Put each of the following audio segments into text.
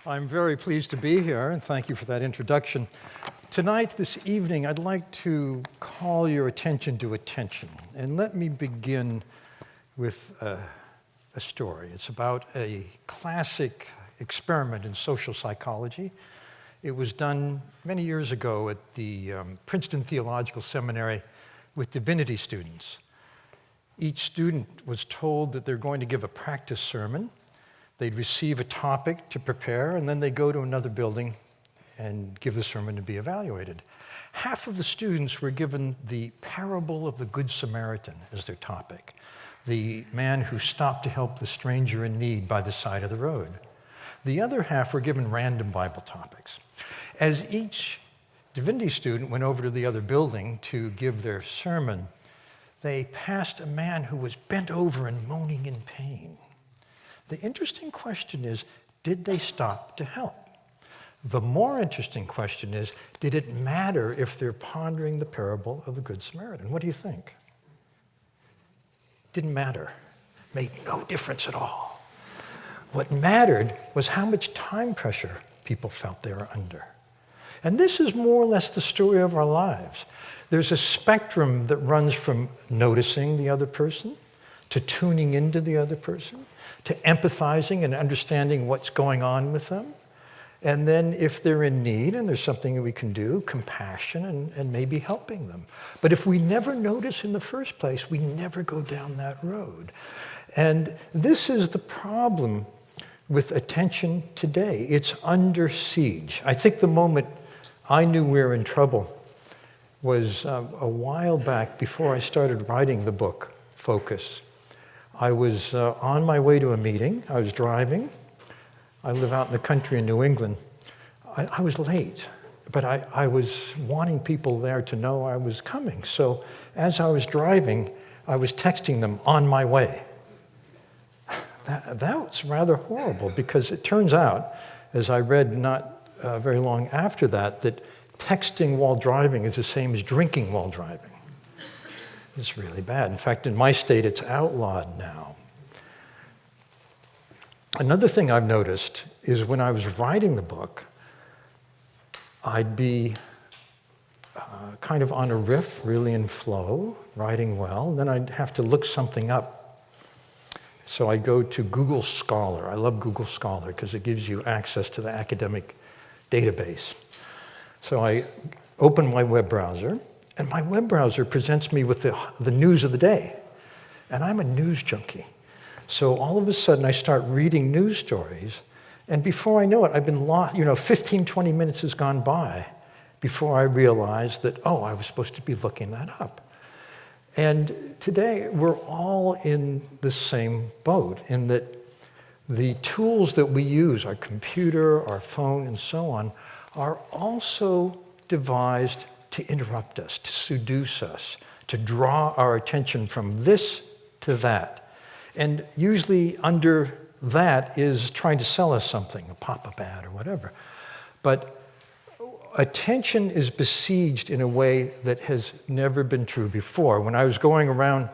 I'm very pleased to be here, and thank you for that introduction. Tonight, this evening, I'd like to call your attention to attention. And let me begin with a story. It's about a classic experiment in social psychology. It was done many years ago at the Princeton Theological Seminary with divinity students. Each student was told that they're going to give a practice sermon. They'd receive a topic to prepare, and then they'd go to another building and give the sermon to be evaluated. Half of the students were given the parable of the Good Samaritan as their topic, the man who stopped to help the stranger in need by the side of the road. The other half were given random Bible topics. As each divinity student went over to the other building to give their sermon, they passed a man who was bent over and moaning in pain. The interesting question is, did they stop to help? The more interesting question is, did it matter if they're pondering the parable of the Good Samaritan? What do you think? Didn't matter. Made no difference at all. What mattered was how much time pressure people felt they were under. And this is more or less the story of our lives. There's a spectrum that runs from noticing the other person, to tuning into the other person, to empathizing and understanding what's going on with them. And then if they're in need and there's something that we can do, compassion and maybe helping them. But if we never notice in the first place, we never go down that road. And this is the problem with attention today. It's under siege. I think the moment I knew we were in trouble was a while back before I started writing the book, Focus. I was on my way to a meeting. I was driving. I live out in the country in New England. I was late, but I was wanting people there to know I was coming. So as I was driving, I was texting them on my way. That's rather horrible because it turns out, as I read not very long after that texting while driving is the same as drinking while driving. It's really bad. In fact, in my state, it's outlawed now. Another thing I've noticed is when I was writing the book, I'd be kind of on a riff, really in flow, writing well, then I'd have to look something up. So I go to Google Scholar. I love Google Scholar because it gives you access to the academic database. So I open my web browser, and my web browser presents me with the news of the day. And I'm a news junkie. So all of a sudden, I start reading news stories, and before I know it, I've been lost. 15, 20 minutes has gone by before I realized that, I was supposed to be looking that up. And today, we're all in the same boat, in that the tools that we use, our computer, our phone, and so on, are also devised to interrupt us, to seduce us, to draw our attention from this to that. And usually under that is trying to sell us something, a pop-up ad or whatever. But attention is besieged in a way that has never been true before. When I was going around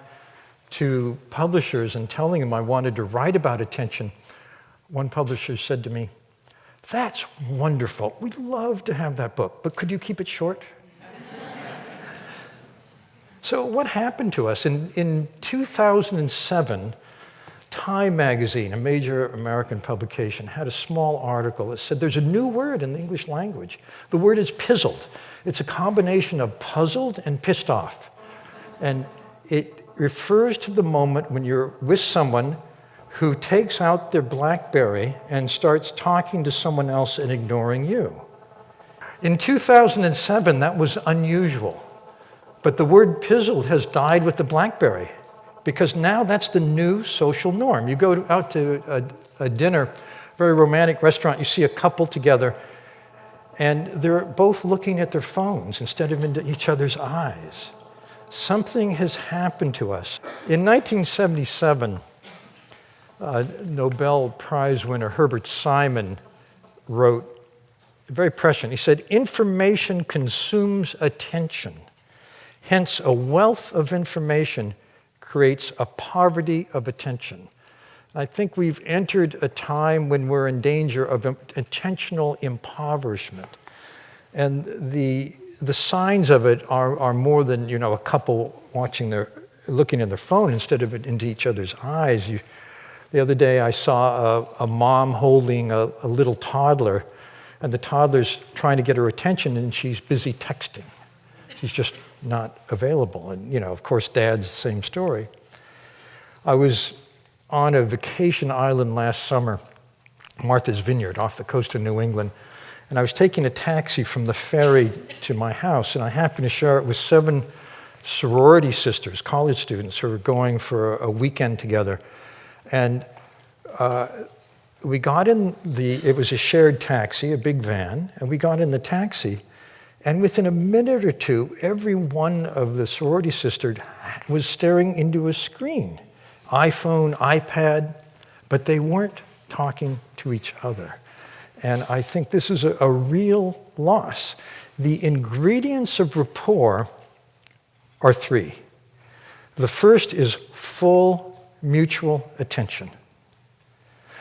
to publishers and telling them I wanted to write about attention, one publisher said to me, "That's wonderful. We'd love to have that book, but could you keep it short?" So what happened to us? In 2007, Time magazine, a major American publication, had a small article that said there's a new word in the English language. The word is pizzled. It's a combination of puzzled and pissed off. And it refers to the moment when you're with someone who takes out their BlackBerry and starts talking to someone else and ignoring you. In 2007, that was unusual. But the word pizzled has died with the BlackBerry because now that's the new social norm. You go out to a dinner, very romantic restaurant, you see a couple together, and they're both looking at their phones instead of into each other's eyes. Something has happened to us. In 1977, Nobel Prize winner Herbert Simon wrote, very prescient, he said, "Information consumes attention. Hence, a wealth of information creates a poverty of attention." I think we've entered a time when we're in danger of intentional impoverishment. And the signs of it are more than, a couple looking at their phone instead of into each other's eyes. The other day I saw a mom holding a little toddler, and the toddler's trying to get her attention, and she's busy texting. She's just not available. And, of course, Dad's the same story. I was on a vacation island last summer, Martha's Vineyard, off the coast of New England, and I was taking a taxi from the ferry to my house, and I happened to share it with 7 sorority sisters, college students, who were going for a weekend together. And we got in it was a shared taxi, a big van, and we got in the taxi, and within a minute or two, every one of the sorority sisters was staring into a screen, iPhone, iPad, but they weren't talking to each other. And I think this is a real loss. The ingredients of rapport are 3. The first is full mutual attention.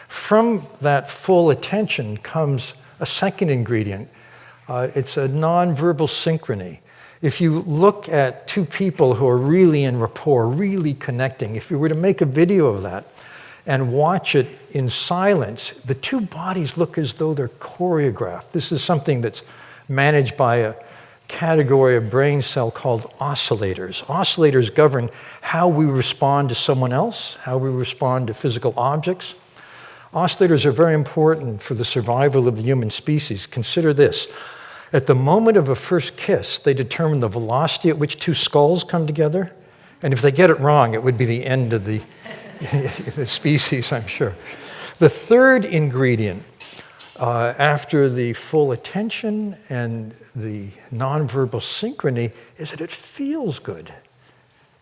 From that full attention comes a second ingredient. It's a nonverbal synchrony. If you look at 2 people who are really in rapport, really connecting, if you were to make a video of that and watch it in silence, the 2 bodies look as though they're choreographed. This is something that's managed by a category of brain cell called oscillators. Oscillators govern how we respond to someone else, how we respond to physical objects. Oscillators are very important for the survival of the human species. Consider this. At the moment of a first kiss, they determine the velocity at which 2 skulls come together. And if they get it wrong, it would be the end of the species, I'm sure. The third ingredient, after the full attention and the nonverbal synchrony, is that it feels good.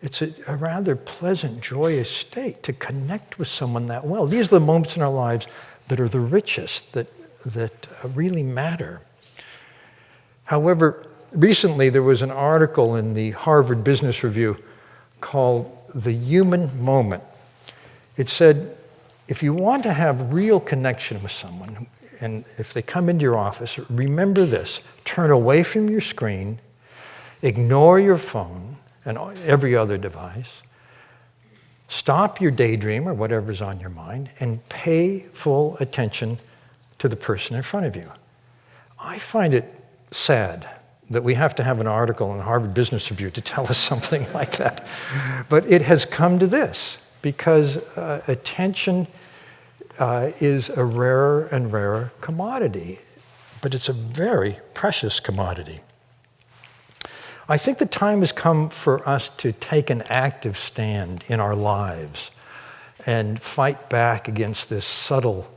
It's a rather pleasant, joyous state to connect with someone that well. These are the moments in our lives that are the richest, that really matter. However, recently there was an article in the Harvard Business Review called "The Human Moment." It said, if you want to have real connection with someone, and if they come into your office, remember this: turn away from your screen, ignore your phone and every other device, stop your daydream or whatever's on your mind, and pay full attention to the person in front of you. I find it sad that we have to have an article in the Harvard Business Review to tell us something like that. But it has come to this, because attention is a rarer and rarer commodity, but it's a very precious commodity. I think the time has come for us to take an active stand in our lives and fight back against this subtle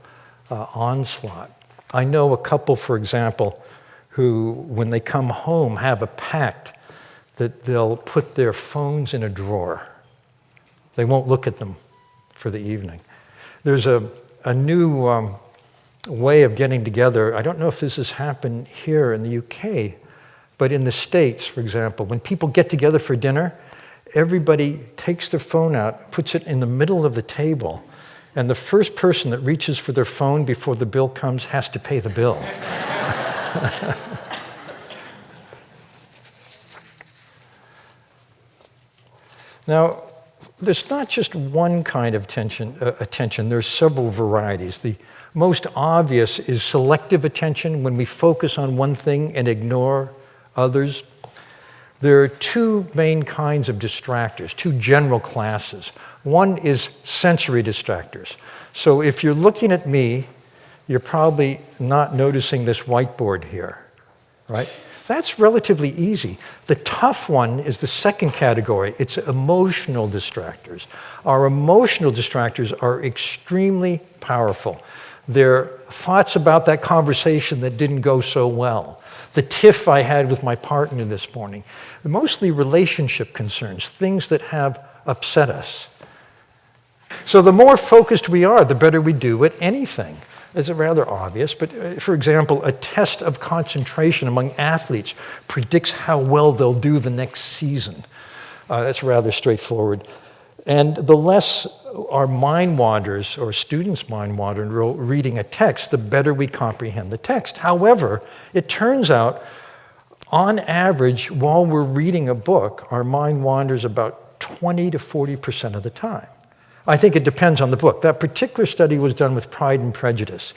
onslaught. I know a couple, for example, who, when they come home, have a pact that they'll put their phones in a drawer. They won't look at them for the evening. There's a new way of getting together. I don't know if this has happened here in the UK, but in the States, for example, when people get together for dinner, everybody takes their phone out, puts it in the middle of the table, and the first person that reaches for their phone before the bill comes has to pay the bill. Now, there's not just one kind of attention. There's several varieties. The most obvious is selective attention, when we focus on one thing and ignore others. There are 2 main kinds of distractors, 2 general classes. One is sensory distractors. So if you're looking at me, you're probably not noticing this whiteboard here, right? That's relatively easy. The tough one is the second category. It's emotional distractors. Our emotional distractors are extremely powerful. They're thoughts about that conversation that didn't go so well, the tiff I had with my partner this morning, mostly relationship concerns, things that have upset us. So the more focused we are, the better we do at anything. It's rather obvious, but for example, a test of concentration among athletes predicts how well they'll do the next season. That's rather straightforward. And the less our mind wanders, or students' mind wander reading a text, the better we comprehend the text. However, it turns out, on average, while we're reading a book, our mind wanders about 20 to 40% of the time. I think it depends on the book. That particular study was done with Pride and Prejudice.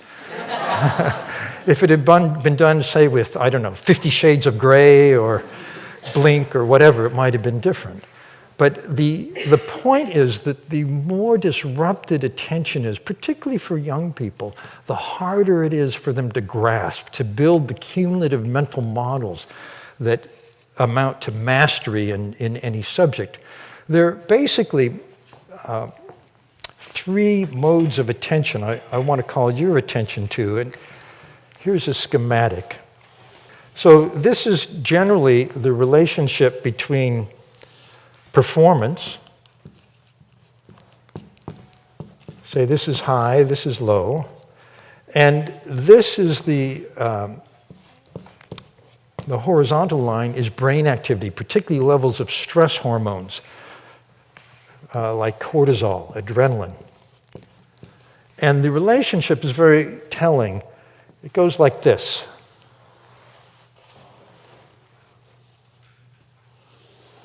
If it had been done, say, with, I don't know, 50 Shades of Grey or Blink or whatever, it might have been different. But the point is that the more disrupted attention is, particularly for young people, the harder it is for them to grasp, to build the cumulative mental models that amount to mastery in any subject. There are basically three modes of attention I want to call your attention to. And here's a schematic. So this is generally the relationship between performance. Say this is high, this is low. And this is the horizontal line is brain activity, particularly levels of stress hormones like cortisol, adrenaline. And the relationship is very telling. It goes like this.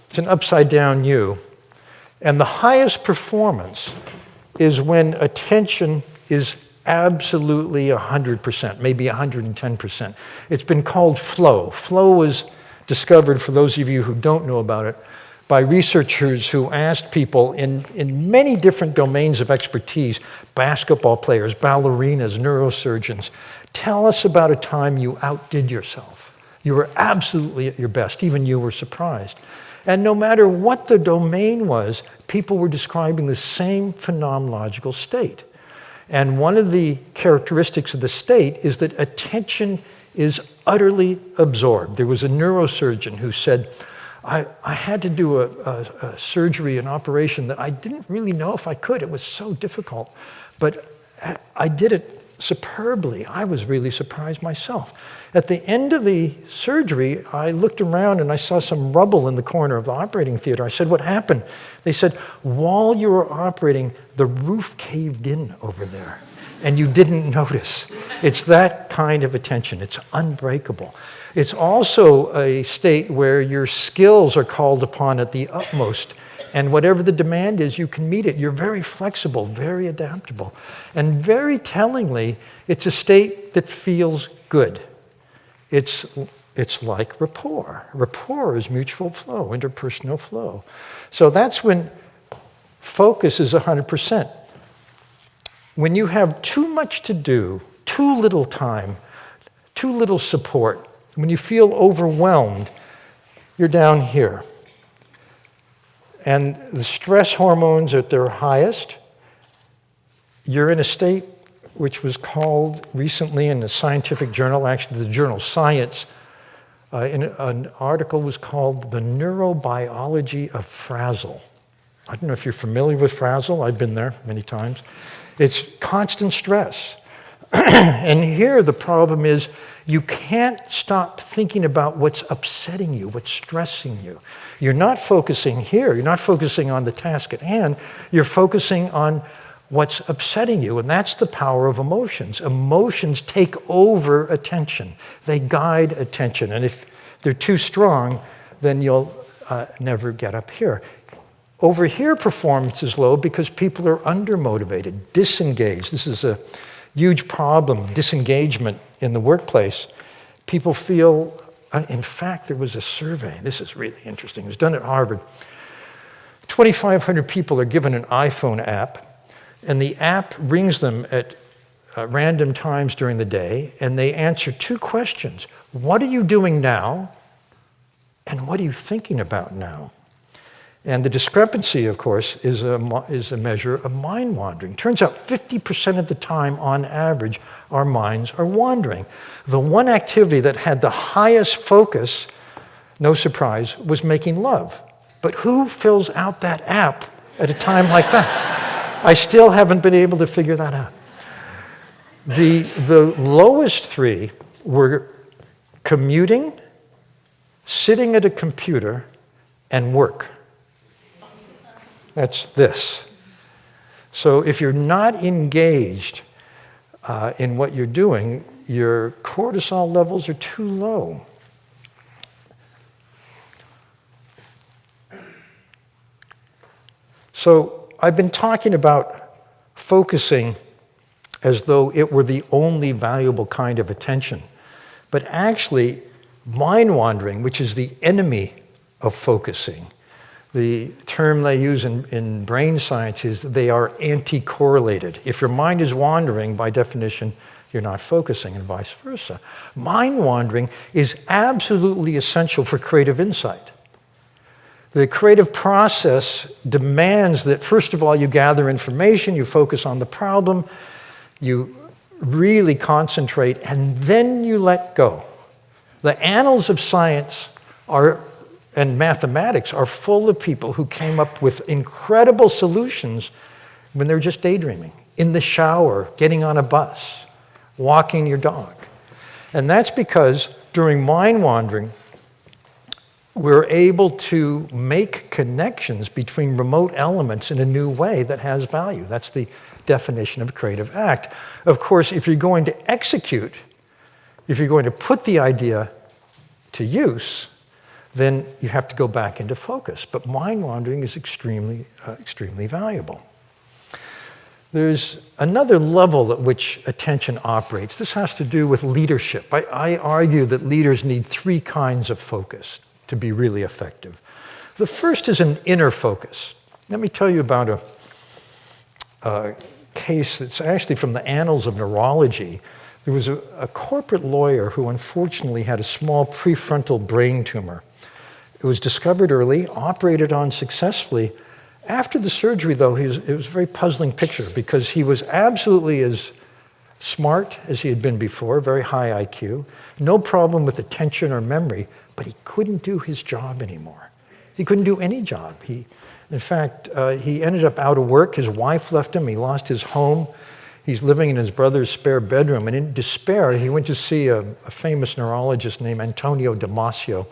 It's an upside-down U. And the highest performance is when attention is absolutely 100%, maybe 110%. It's been called flow. Flow was discovered, for those of you who don't know about it, by researchers who asked people in many different domains of expertise, basketball players, ballerinas, neurosurgeons, tell us about a time you outdid yourself. You were absolutely at your best. Even you were surprised. And no matter what the domain was, people were describing the same phenomenological state. And one of the characteristics of the state is that attention is utterly absorbed. There was a neurosurgeon who said, I had to do a surgery, an operation that I didn't really know if I could. It was so difficult. But I did it superbly. I was really surprised myself. At the end of the surgery, I looked around and I saw some rubble in the corner of the operating theater. I said, what happened? They said, while you were operating, the roof caved in over there, and you didn't notice. It's that kind of attention. It's unbreakable. It's also a state where your skills are called upon at the utmost, and whatever the demand is, you can meet it. You're very flexible, very adaptable. And very tellingly, it's a state that feels good. It's like rapport. Rapport is mutual flow, interpersonal flow. So that's when focus is 100%. When you have too much to do, too little time, too little support, when you feel overwhelmed, you're down here. And the stress hormones are at their highest. You're in a state which was called recently in a scientific journal, actually the journal Science, an article was called The Neurobiology of Frazzle. I don't know if you're familiar with frazzle. I've been there many times. It's constant stress. And here the problem is you can't stop thinking about what's upsetting you, what's stressing you. You're not focusing here. You're not focusing on the task at hand. You're focusing on what's upsetting you, and that's the power of emotions. Emotions take over attention. They guide attention, and if they're too strong, then you'll never get up here. Over here, performance is low because people are undermotivated, disengaged. This is a huge problem, disengagement in the workplace. People feel, in fact, there was a survey. This is really interesting. It was done at Harvard. 2,500 people are given an iPhone app, and the app rings them at random times during the day, and they answer two questions. What are you doing now? And what are you thinking about now? And the discrepancy, of course, is a measure of mind wandering. Turns out 50% of the time, on average, our minds are wandering. The one activity that had the highest focus, no surprise, was making love. But who fills out that app at a time like that? I still haven't been able to figure that out. The lowest three were commuting, sitting at a computer, and work. That's this. So if you're not engaged in what you're doing, your cortisol levels are too low. So I've been talking about focusing as though it were the only valuable kind of attention. But actually, mind wandering, which is the enemy of focusing, the term they use in brain science is they are anti-correlated. If your mind is wandering, by definition, you're not focusing, and vice versa. Mind wandering is absolutely essential for creative insight. The creative process demands that, first of all, you gather information, you focus on the problem, you really concentrate, and then you let go. The annals of science and mathematics are full of people who came up with incredible solutions when they're just daydreaming, in the shower, getting on a bus, walking your dog. And that's because during mind wandering, we're able to make connections between remote elements in a new way that has value. That's the definition of a creative act. Of course, if you're going to execute, if you're going to put the idea to use, then you have to go back into focus. But mind wandering is extremely valuable. There's another level at which attention operates. This has to do with leadership. I argue that leaders need three kinds of focus to be really effective. The first is an inner focus. Let me tell you about a case that's actually from the annals of neurology. There was a corporate lawyer who unfortunately had a small prefrontal brain tumor. It was discovered early, operated on successfully. After the surgery, though, it was a very puzzling picture because he was absolutely as smart as he had been before, very high IQ, no problem with attention or memory, but he couldn't do his job anymore. He couldn't do any job. In fact, he ended up out of work. His wife left him. He lost his home. He's living in his brother's spare bedroom. And in despair, he went to see a famous neurologist named Antonio Damasio.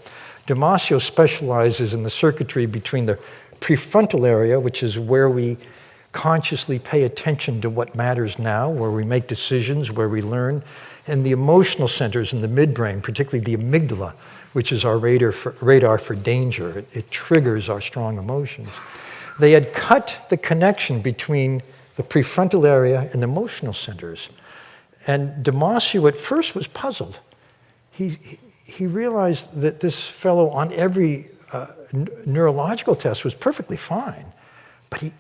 Damasio specializes in the circuitry between the prefrontal area, which is where we consciously pay attention to what matters now, where we make decisions, where we learn, and the emotional centers in the midbrain, particularly the amygdala, which is our radar for danger. It triggers our strong emotions. They had cut the connection between the prefrontal area and the emotional centers. And Damasio at first was puzzled. He realized that this fellow on every neurological test was perfectly fine, but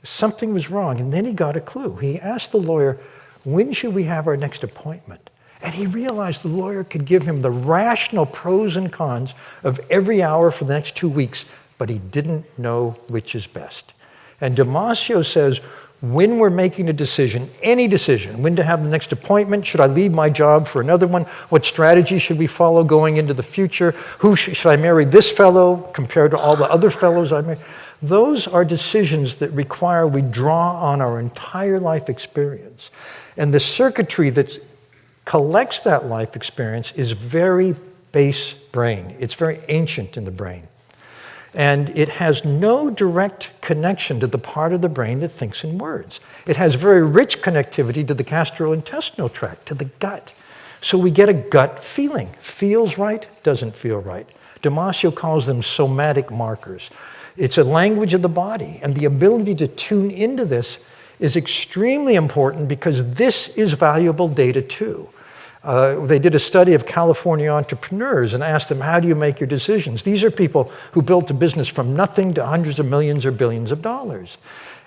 something was wrong. And then he got a clue. He asked the lawyer, when should we have our next appointment? And he realized the lawyer could give him the rational pros and cons of every hour for the next 2 weeks, but he didn't know which is best. And Damasio says, when we're making a decision, any decision, when to have the next appointment, should I leave my job for another one? What strategy should we follow going into the future? Should I marry this fellow compared to all the other fellows I married? Those are decisions that require we draw on our entire life experience. And the circuitry that collects that life experience is very base brain. It's very ancient in the brain. And it has no direct connection to the part of the brain that thinks in words. It has very rich connectivity to the gastrointestinal tract, to the gut. So we get a gut feeling. Feels right, doesn't feel right. Damasio calls them somatic markers. It's a language of the body, and the ability to tune into this is extremely important because this is valuable data too. They did a study of California entrepreneurs and asked them, how do you make your decisions? These are people who built a business from nothing to hundreds of millions or billions of dollars.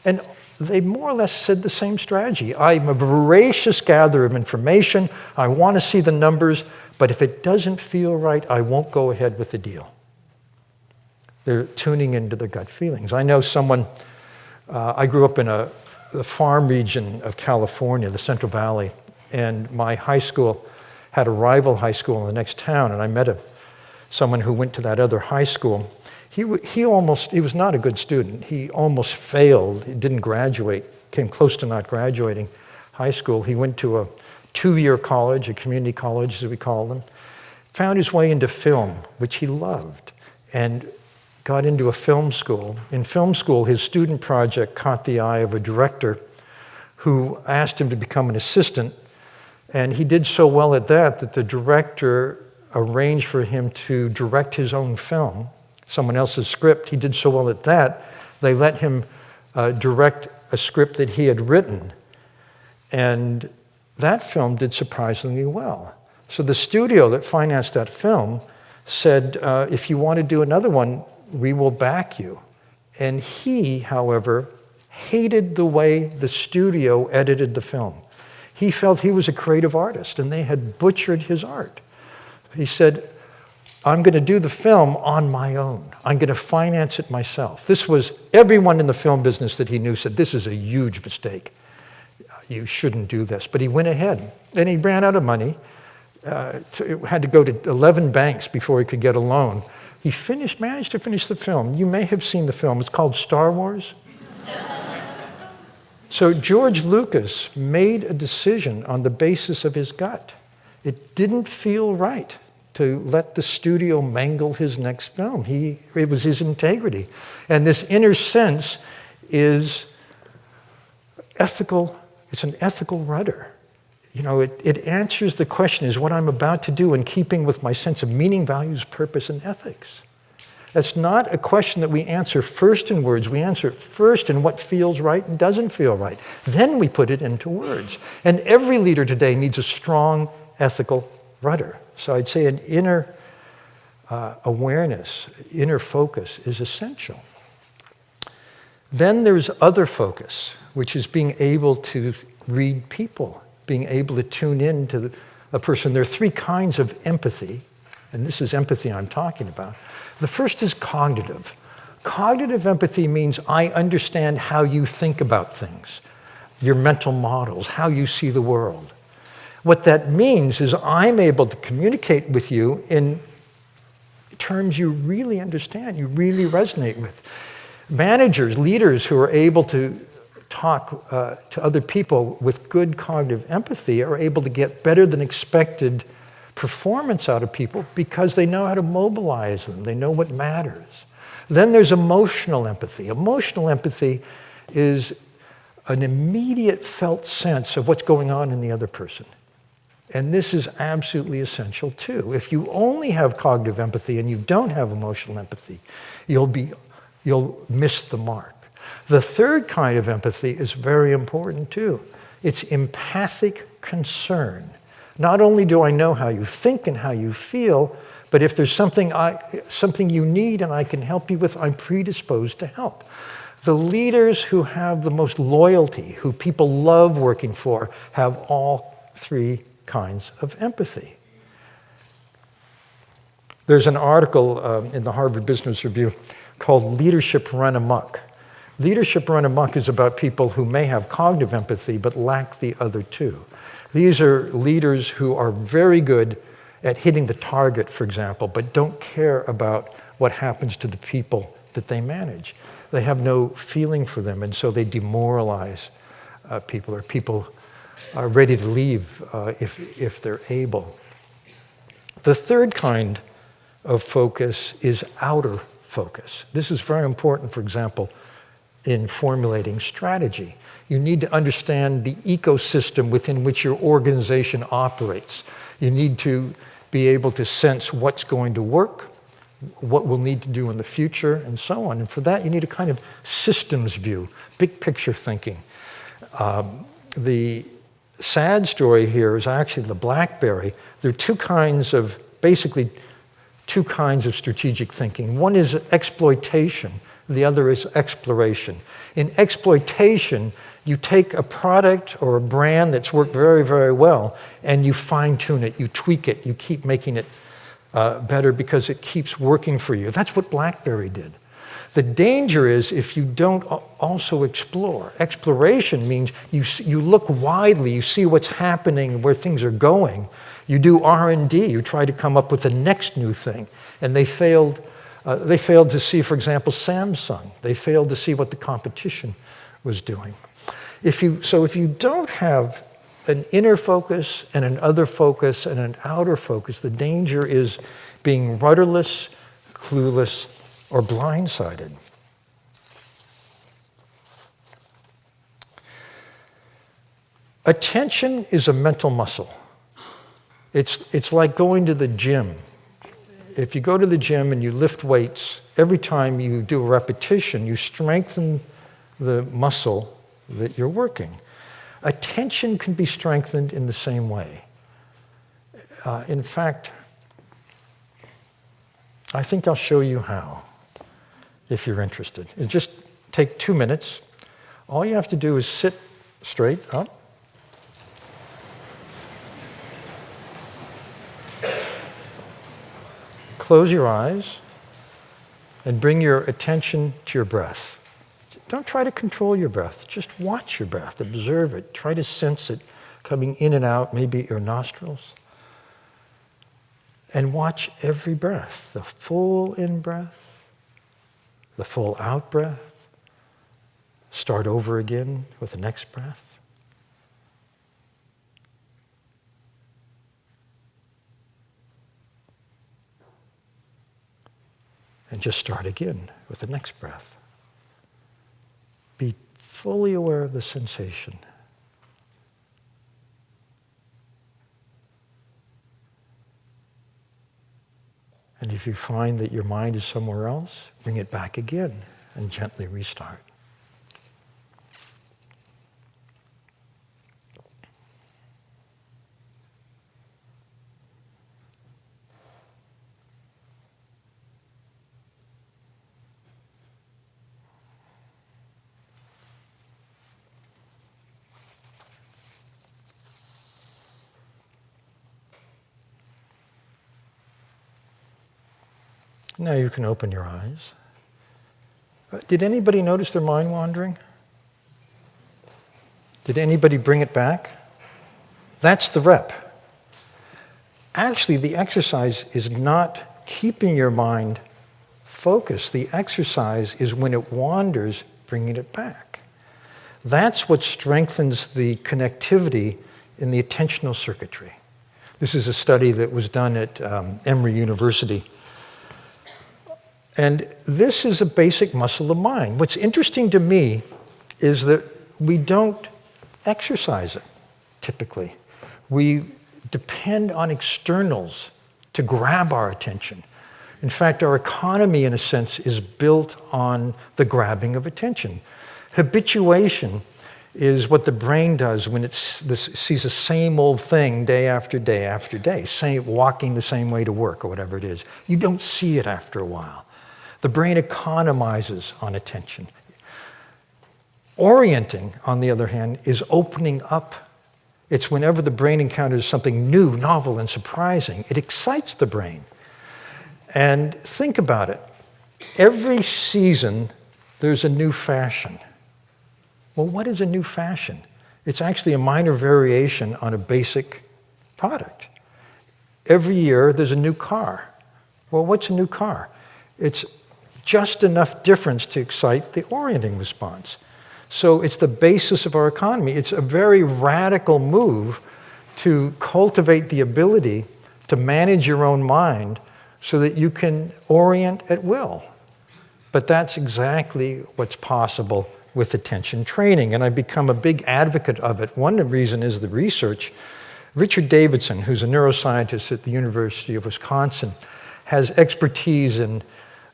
And they more or less said the same strategy. I'm a voracious gatherer of information. I want to see the numbers, but if it doesn't feel right, I won't go ahead with the deal. They're tuning into their gut feelings. I know someone, I grew up in the farm region of California, the Central Valley, and my high school had a rival high school in the next town, and I met someone who went to that other high school. He was not a good student. He almost failed. He didn't graduate, came close to not graduating high school. He went to a 2-year college, a community college as we call them, found his way into film, which he loved. And got into a film school. In film school, his student project caught the eye of a director who asked him to become an assistant, and he did so well at that the director arranged for him to direct his own film, someone else's script. He did so well at that, they let him direct a script that he had written. And that film did surprisingly well. So the studio that financed that film said, if you want to do another one, we will back you. And he, however, hated the way the studio edited the film. He felt he was a creative artist and they had butchered his art. He said, I'm going to do the film on my own. I'm going to finance it myself. This was, everyone in the film business that he knew said, this is a huge mistake. You shouldn't do this. But he went ahead and he ran out of money. Had to go to 11 banks before he could get a loan. He managed to finish the film. You may have seen the film. It's called Star Wars. So George Lucas made a decision on the basis of his gut. It didn't feel right to let the studio mangle his next film. It was his integrity. And this inner sense is ethical. It's an ethical rudder. You know, it answers the question, is what I'm about to do in keeping with my sense of meaning, values, purpose, and ethics? That's not a question that we answer first in words. We answer it first in what feels right and doesn't feel right. Then we put it into words. And every leader today needs a strong ethical rudder. So I'd say an inner awareness, inner focus is essential. Then there's other focus, which is being able to read people, being able to tune in to a person. There are three kinds of empathy, and this is empathy I'm talking about. The first is cognitive. Cognitive empathy means I understand how you think about things, your mental models, how you see the world. What that means is I'm able to communicate with you in terms you really understand, you really resonate with. Managers, leaders who are able to talk to other people with good cognitive empathy are able to get better than expected performance out of people because they know how to mobilize them. They know what matters. Then there's emotional empathy. Emotional empathy is an immediate felt sense of what's going on in the other person. And this is absolutely essential too. If you only have cognitive empathy and you don't have emotional empathy, you'll miss the mark. The third kind of empathy is very important too. It's empathic concern. Not only do I know how you think and how you feel, but if there's something you need and I can help you with, I'm predisposed to help. The leaders who have the most loyalty, who people love working for, have all three kinds of empathy. There's an article in the Harvard Business Review called Leadership Run Amok. Leadership Run Amok is about people who may have cognitive empathy but lack the other two. These are leaders who are very good at hitting the target, for example, but don't care about what happens to the people that they manage. They have no feeling for them, and so they demoralize people, or people are ready to leave if they're able. The third kind of focus is outer focus. This is very important, for example, in formulating strategy. You need to understand the ecosystem within which your organization operates. You need to be able to sense what's going to work, what we'll need to do in the future, and so on. And for that, you need a kind of systems view, big picture thinking. The sad story here is actually the BlackBerry. There are basically two kinds of strategic thinking. One is exploitation, the other is exploration. In exploitation, you take a product or a brand that's worked very, very well, and you fine-tune it, you tweak it, you keep making it better because it keeps working for you. That's what BlackBerry did. The danger is if you don't also explore. Exploration means you look widely, you see what's happening, where things are going. You do R&D, you try to come up with the next new thing. And they failed to see, for example, Samsung. They failed to see what the competition was doing. If you don't have an inner focus and an other focus and an outer focus, the danger is being rudderless, clueless, or blindsided. Attention is a mental muscle. It's like going to the gym. If you go to the gym and you lift weights, every time you do a repetition, you strengthen the muscle that you're working. Attention can be strengthened in the same way. In fact, I think I'll show you how, if you're interested. It'll just take 2 minutes. All you have to do is sit straight up. Close your eyes and bring your attention to your breath. Don't try to control your breath. Just watch your breath. Observe it. Try to sense it coming in and out, maybe at your nostrils. And watch every breath. The full in-breath, the full out-breath. Start over again with the next breath. And just start again with the next breath. Be fully aware of the sensation. And if you find that your mind is somewhere else, bring it back again and gently restart. Now you can open your eyes. Did anybody notice their mind wandering? Did anybody bring it back? That's the rep. Actually, the exercise is not keeping your mind focused. The exercise is when it wanders, bringing it back. That's what strengthens the connectivity in the attentional circuitry. This is a study that was done at Emory University. And this is a basic muscle of mind. What's interesting to me is that we don't exercise it, typically. We depend on externals to grab our attention. In fact, our economy, in a sense, is built on the grabbing of attention. Habituation is what the brain does when it sees the same old thing day after day after day, walking the same way to work or whatever it is. You don't see it after a while. The brain economizes on attention. Orienting, on the other hand, is opening up. It's whenever the brain encounters something new, novel, and surprising, it excites the brain. And think about it. Every season, there's a new fashion. Well, what is a new fashion? It's actually a minor variation on a basic product. Every year, there's a new car. Well, what's a new car? It's just enough difference to excite the orienting response. So it's the basis of our economy. It's a very radical move to cultivate the ability to manage your own mind so that you can orient at will. But that's exactly what's possible with attention training, and I've become a big advocate of it. One reason is the research. Richard Davidson, who's a neuroscientist at the University of Wisconsin, has expertise in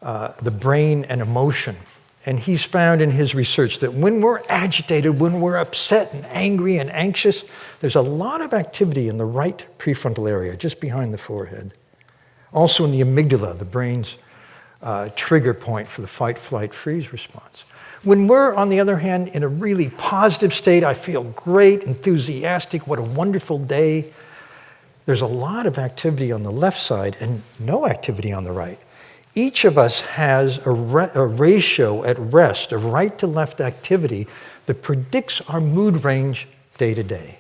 the brain and emotion. And he's found in his research that when we're agitated, when we're upset and angry and anxious, there's a lot of activity in the right prefrontal area, just behind the forehead. Also in the amygdala, the brain's trigger point for the fight, flight, freeze response. When we're, on the other hand, in a really positive state, I feel great, enthusiastic, what a wonderful day, there's a lot of activity on the left side and no activity on the right. Each of us has a ratio at rest of right to left activity that predicts our mood range day to day.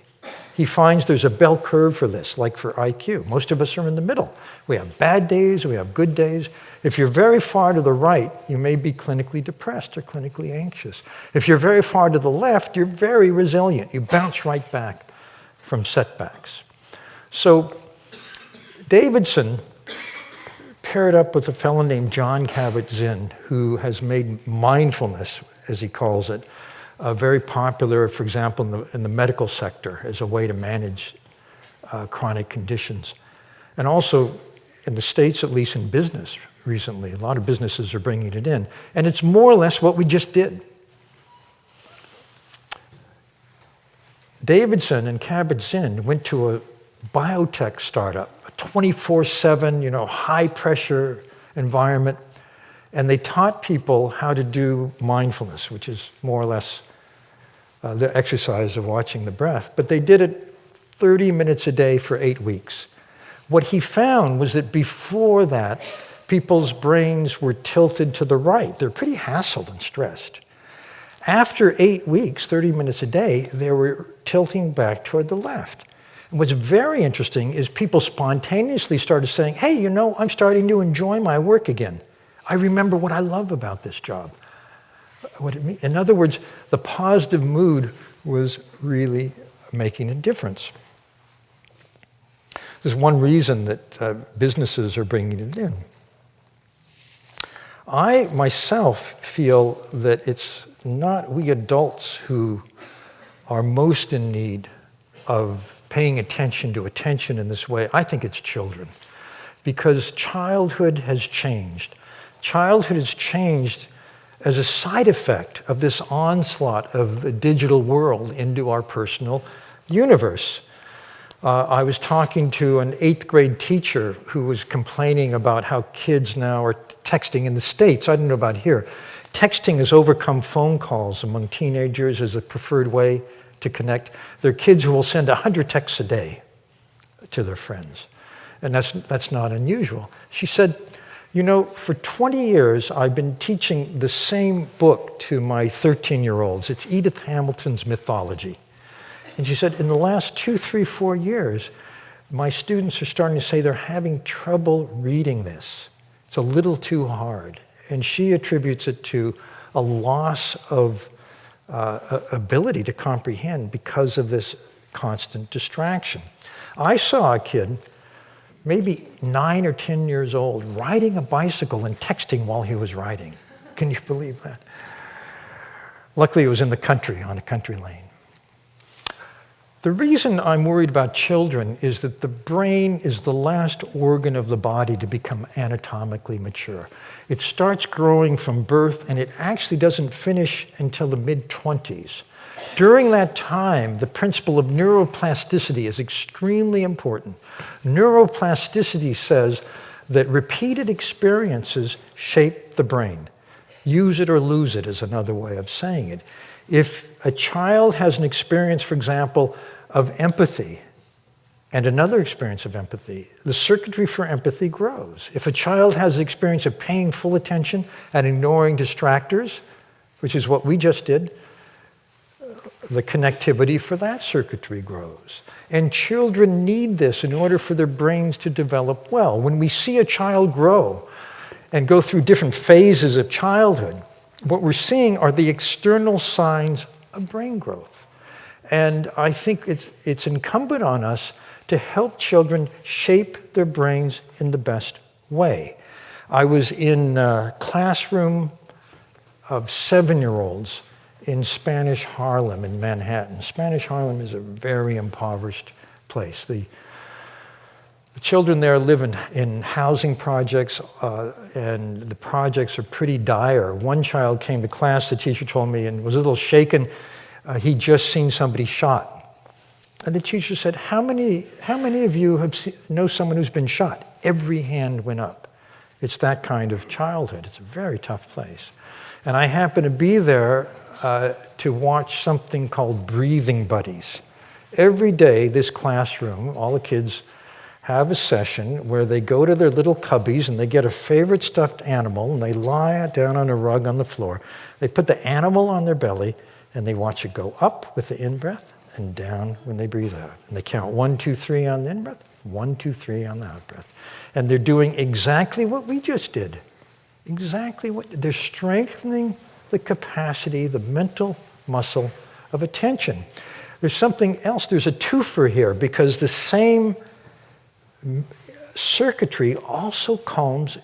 He finds there's a bell curve for this, like for IQ. Most of us are in the middle. We have bad days, we have good days. If you're very far to the right, you may be clinically depressed or clinically anxious. If you're very far to the left, you're very resilient. You bounce right back from setbacks. So Davidson paired up with a fellow named John Kabat-Zinn, who has made mindfulness, as he calls it, very popular, for example, in the medical sector as a way to manage chronic conditions. And also, in the States, at least in business recently, a lot of businesses are bringing it in. And it's more or less what we just did. Davidson and Kabat-Zinn went to a biotech startup, a 24/7, high-pressure environment, and they taught people how to do mindfulness, which is more or less the exercise of watching the breath. But they did it 30 minutes a day for 8 weeks. What he found was that before that, people's brains were tilted to the right. They're pretty hassled and stressed. After 8 weeks, 30 minutes a day, they were tilting back toward the left. And what's very interesting is people spontaneously started saying, hey, I'm starting to enjoy my work again. I remember what I love about this job. In other words, the positive mood was really making a difference. There's one reason that businesses are bringing it in. I myself feel that it's not we adults who are most in need of paying attention to attention in this way. I think it's children, because childhood has changed. Childhood has changed as a side effect of this onslaught of the digital world into our personal universe. I was talking to an 8th grade teacher who was complaining about how kids now are texting in the States. I don't know about here. Texting has overcome phone calls among teenagers as a preferred way to connect. There are kids who will send 100 texts a day to their friends, and that's not unusual. She said, for 20 years, I've been teaching the same book to my 13-year-olds. It's Edith Hamilton's Mythology. And she said, in the last 2, 3, 4 years, my students are starting to say they're having trouble reading this. It's a little too hard. And she attributes it to a loss of ability to comprehend because of this constant distraction. I saw a kid, maybe 9 or 10 years old, riding a bicycle and texting while he was riding. Can you believe that? Luckily, it was in the country, on a country lane. The reason I'm worried about children is that the brain is the last organ of the body to become anatomically mature. It starts growing from birth, and it actually doesn't finish until the mid-20s. During that time, the principle of neuroplasticity is extremely important. Neuroplasticity says that repeated experiences shape the brain. Use it or lose it is another way of saying it. If a child has an experience, for example, of empathy and another experience of empathy, the circuitry for empathy grows. If a child has the experience of paying full attention and ignoring distractors, which is what we just did, the connectivity for that circuitry grows. And children need this in order for their brains to develop well. When we see a child grow and go through different phases of childhood, what we're seeing are the external signs of brain growth. And I think it's incumbent on us to help children shape their brains in the best way. I was in a classroom of 7-year-olds in Spanish Harlem in Manhattan. Spanish Harlem is a very impoverished place. The children there live in housing projects, and the projects are pretty dire. One child came to class, the teacher told me, and was a little shaken. He'd just seen somebody shot. And the teacher said, how many of you know someone who's been shot? Every hand went up. It's that kind of childhood. It's a very tough place. And I happened to be there to watch something called Breathing Buddies. Every day, this classroom, all the kids have a session where they go to their little cubbies and they get a favorite stuffed animal and they lie down on a rug on the floor. They put the animal on their belly and they watch it go up with the in-breath and down when they breathe out. And they count 1, 2, 3 on the in-breath, 1, 2, 3 on the out-breath. And they're doing exactly what we just did. They're strengthening the capacity, the mental muscle of attention. There's something else, there's a twofer here, because the same circuitry also calms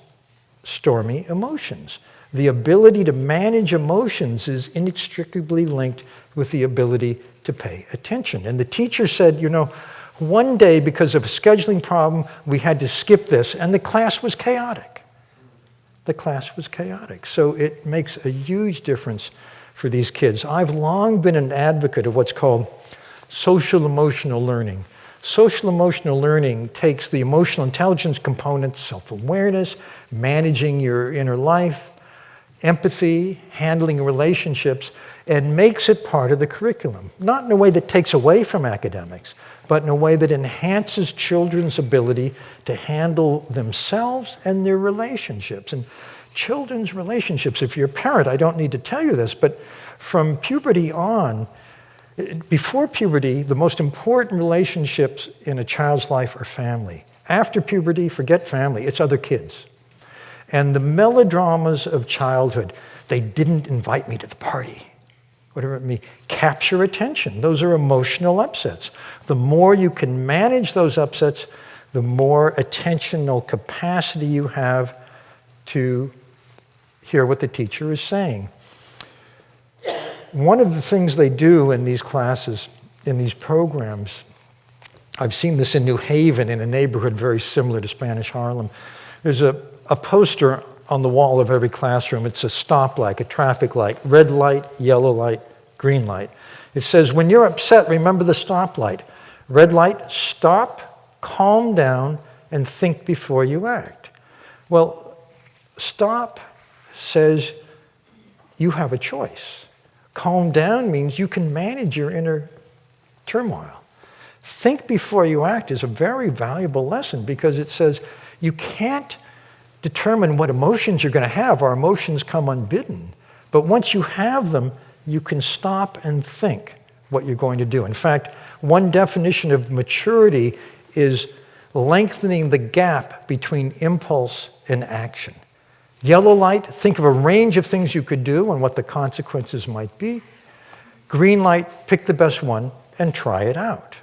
stormy emotions. The ability to manage emotions is inextricably linked with the ability to pay attention. And the teacher said, one day because of a scheduling problem, we had to skip this, and the class was chaotic. The class was chaotic. So it makes a huge difference for these kids. I've long been an advocate of what's called social emotional learning. Social emotional learning takes the emotional intelligence components, self-awareness, managing your inner life, empathy, handling relationships, and makes it part of the curriculum. Not in a way that takes away from academics, but in a way that enhances children's ability to handle themselves and their relationships. And children's relationships, if you're a parent, I don't need to tell you this, but from puberty on, before puberty, the most important relationships in a child's life are family. After puberty, forget family, it's other kids. And the melodramas of childhood, they didn't invite me to the party, whatever it means, capture attention. Those are emotional upsets. The more you can manage those upsets, the more attentional capacity you have to hear what the teacher is saying. One of the things they do in these classes, in these programs, I've seen this in New Haven in a neighborhood very similar to Spanish Harlem. There's a poster on the wall of every classroom. It's a stoplight, a traffic light, red light, yellow light, green light. It says, when you're upset, remember the stoplight. Red light, stop, calm down, and think before you act. Well, stop says you have a choice. Calm down means you can manage your inner turmoil. Think before you act is a very valuable lesson because it says you can't determine what emotions you're going to have. Our emotions come unbidden. But once you have them, you can stop and think what you're going to do. In fact, one definition of maturity is lengthening the gap between impulse and action. Yellow light, think of a range of things you could do and what the consequences might be. Green light, pick the best one and try it out.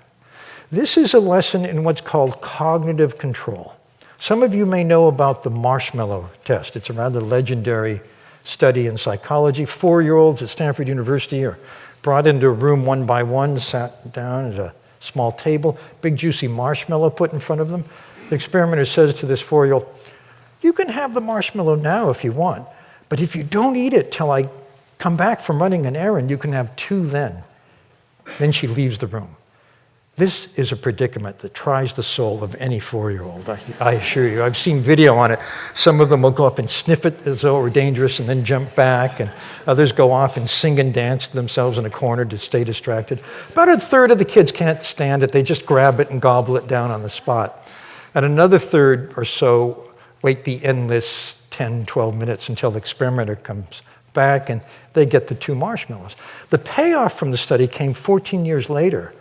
This is a lesson in what's called cognitive control. Some of you may know about the marshmallow test. It's a rather legendary study in psychology. 4-year-olds at Stanford University are brought into a room one by one, sat down at a small table, big juicy marshmallow put in front of them. The experimenter says to this 4-year-old, you can have the marshmallow now if you want, but if you don't eat it till I come back from running an errand, you can have 2 then. Then she leaves the room. This is a predicament that tries the soul of any 4-year-old, I assure you. I've seen video on it. Some of them will go up and sniff it as though it were dangerous and then jump back, and others go off and sing and dance to themselves in a corner to stay distracted. About a third of the kids can't stand it. They just grab it and gobble it down on the spot. And another third or so wait the endless 10, 12 minutes until the experimenter comes back and they get the 2 marshmallows. The payoff from the study came 14 years later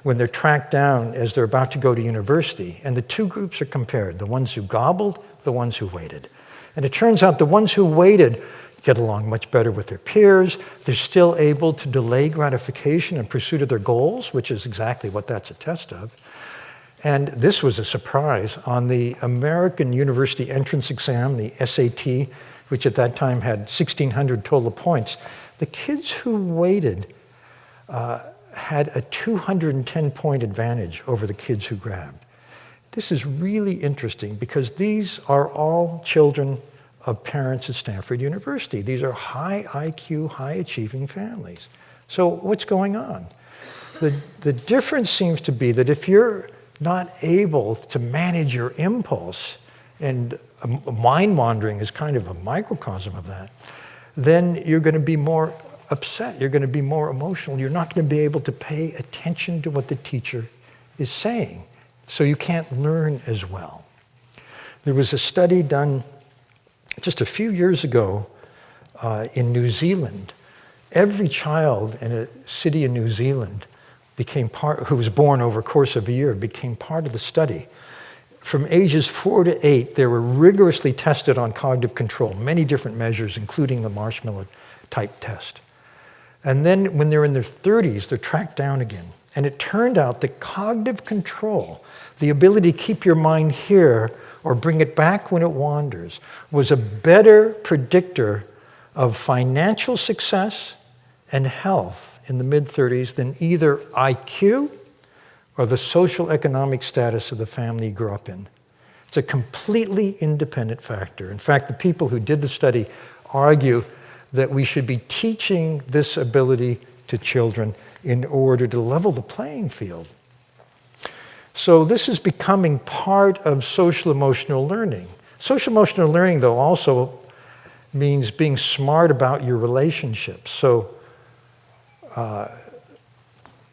when they're tracked down as they're about to go to university, and the 2 groups are compared, the ones who gobbled, the ones who waited. And it turns out the ones who waited get along much better with their peers. They're still able to delay gratification in pursuit of their goals, which is exactly what that's a test of. And this was a surprise. On the American University Entrance Exam, the SAT, which at that time had 1,600 total points, the kids who waited had a 210-point advantage over the kids who grabbed. This is really interesting because these are all children of parents at Stanford University. These are high IQ, high-achieving families. So what's going on? The difference seems to be that if you're not able to manage your impulse, and mind wandering is kind of a microcosm of that, then you're going to be more upset, you're going to be more emotional, you're not going to be able to pay attention to what the teacher is saying, so you can't learn as well. There was a study done just a few years ago in New Zealand. Every child in a city in New Zealand who was born over a course of a year, became part of the study. From ages 4 to 8, they were rigorously tested on cognitive control, many different measures, including the marshmallow type test. And then when they're in their 30s, they're tracked down again. And it turned out that cognitive control, the ability to keep your mind here or bring it back when it wanders, was a better predictor of financial success and health in the mid-30s than either IQ or the social economic status of the family you grew up in. It's a completely independent factor. In fact, the people who did the study argue that we should be teaching this ability to children in order to level the playing field. So this is becoming part of social-emotional learning. Social-emotional learning, though, also means being smart about your relationships. So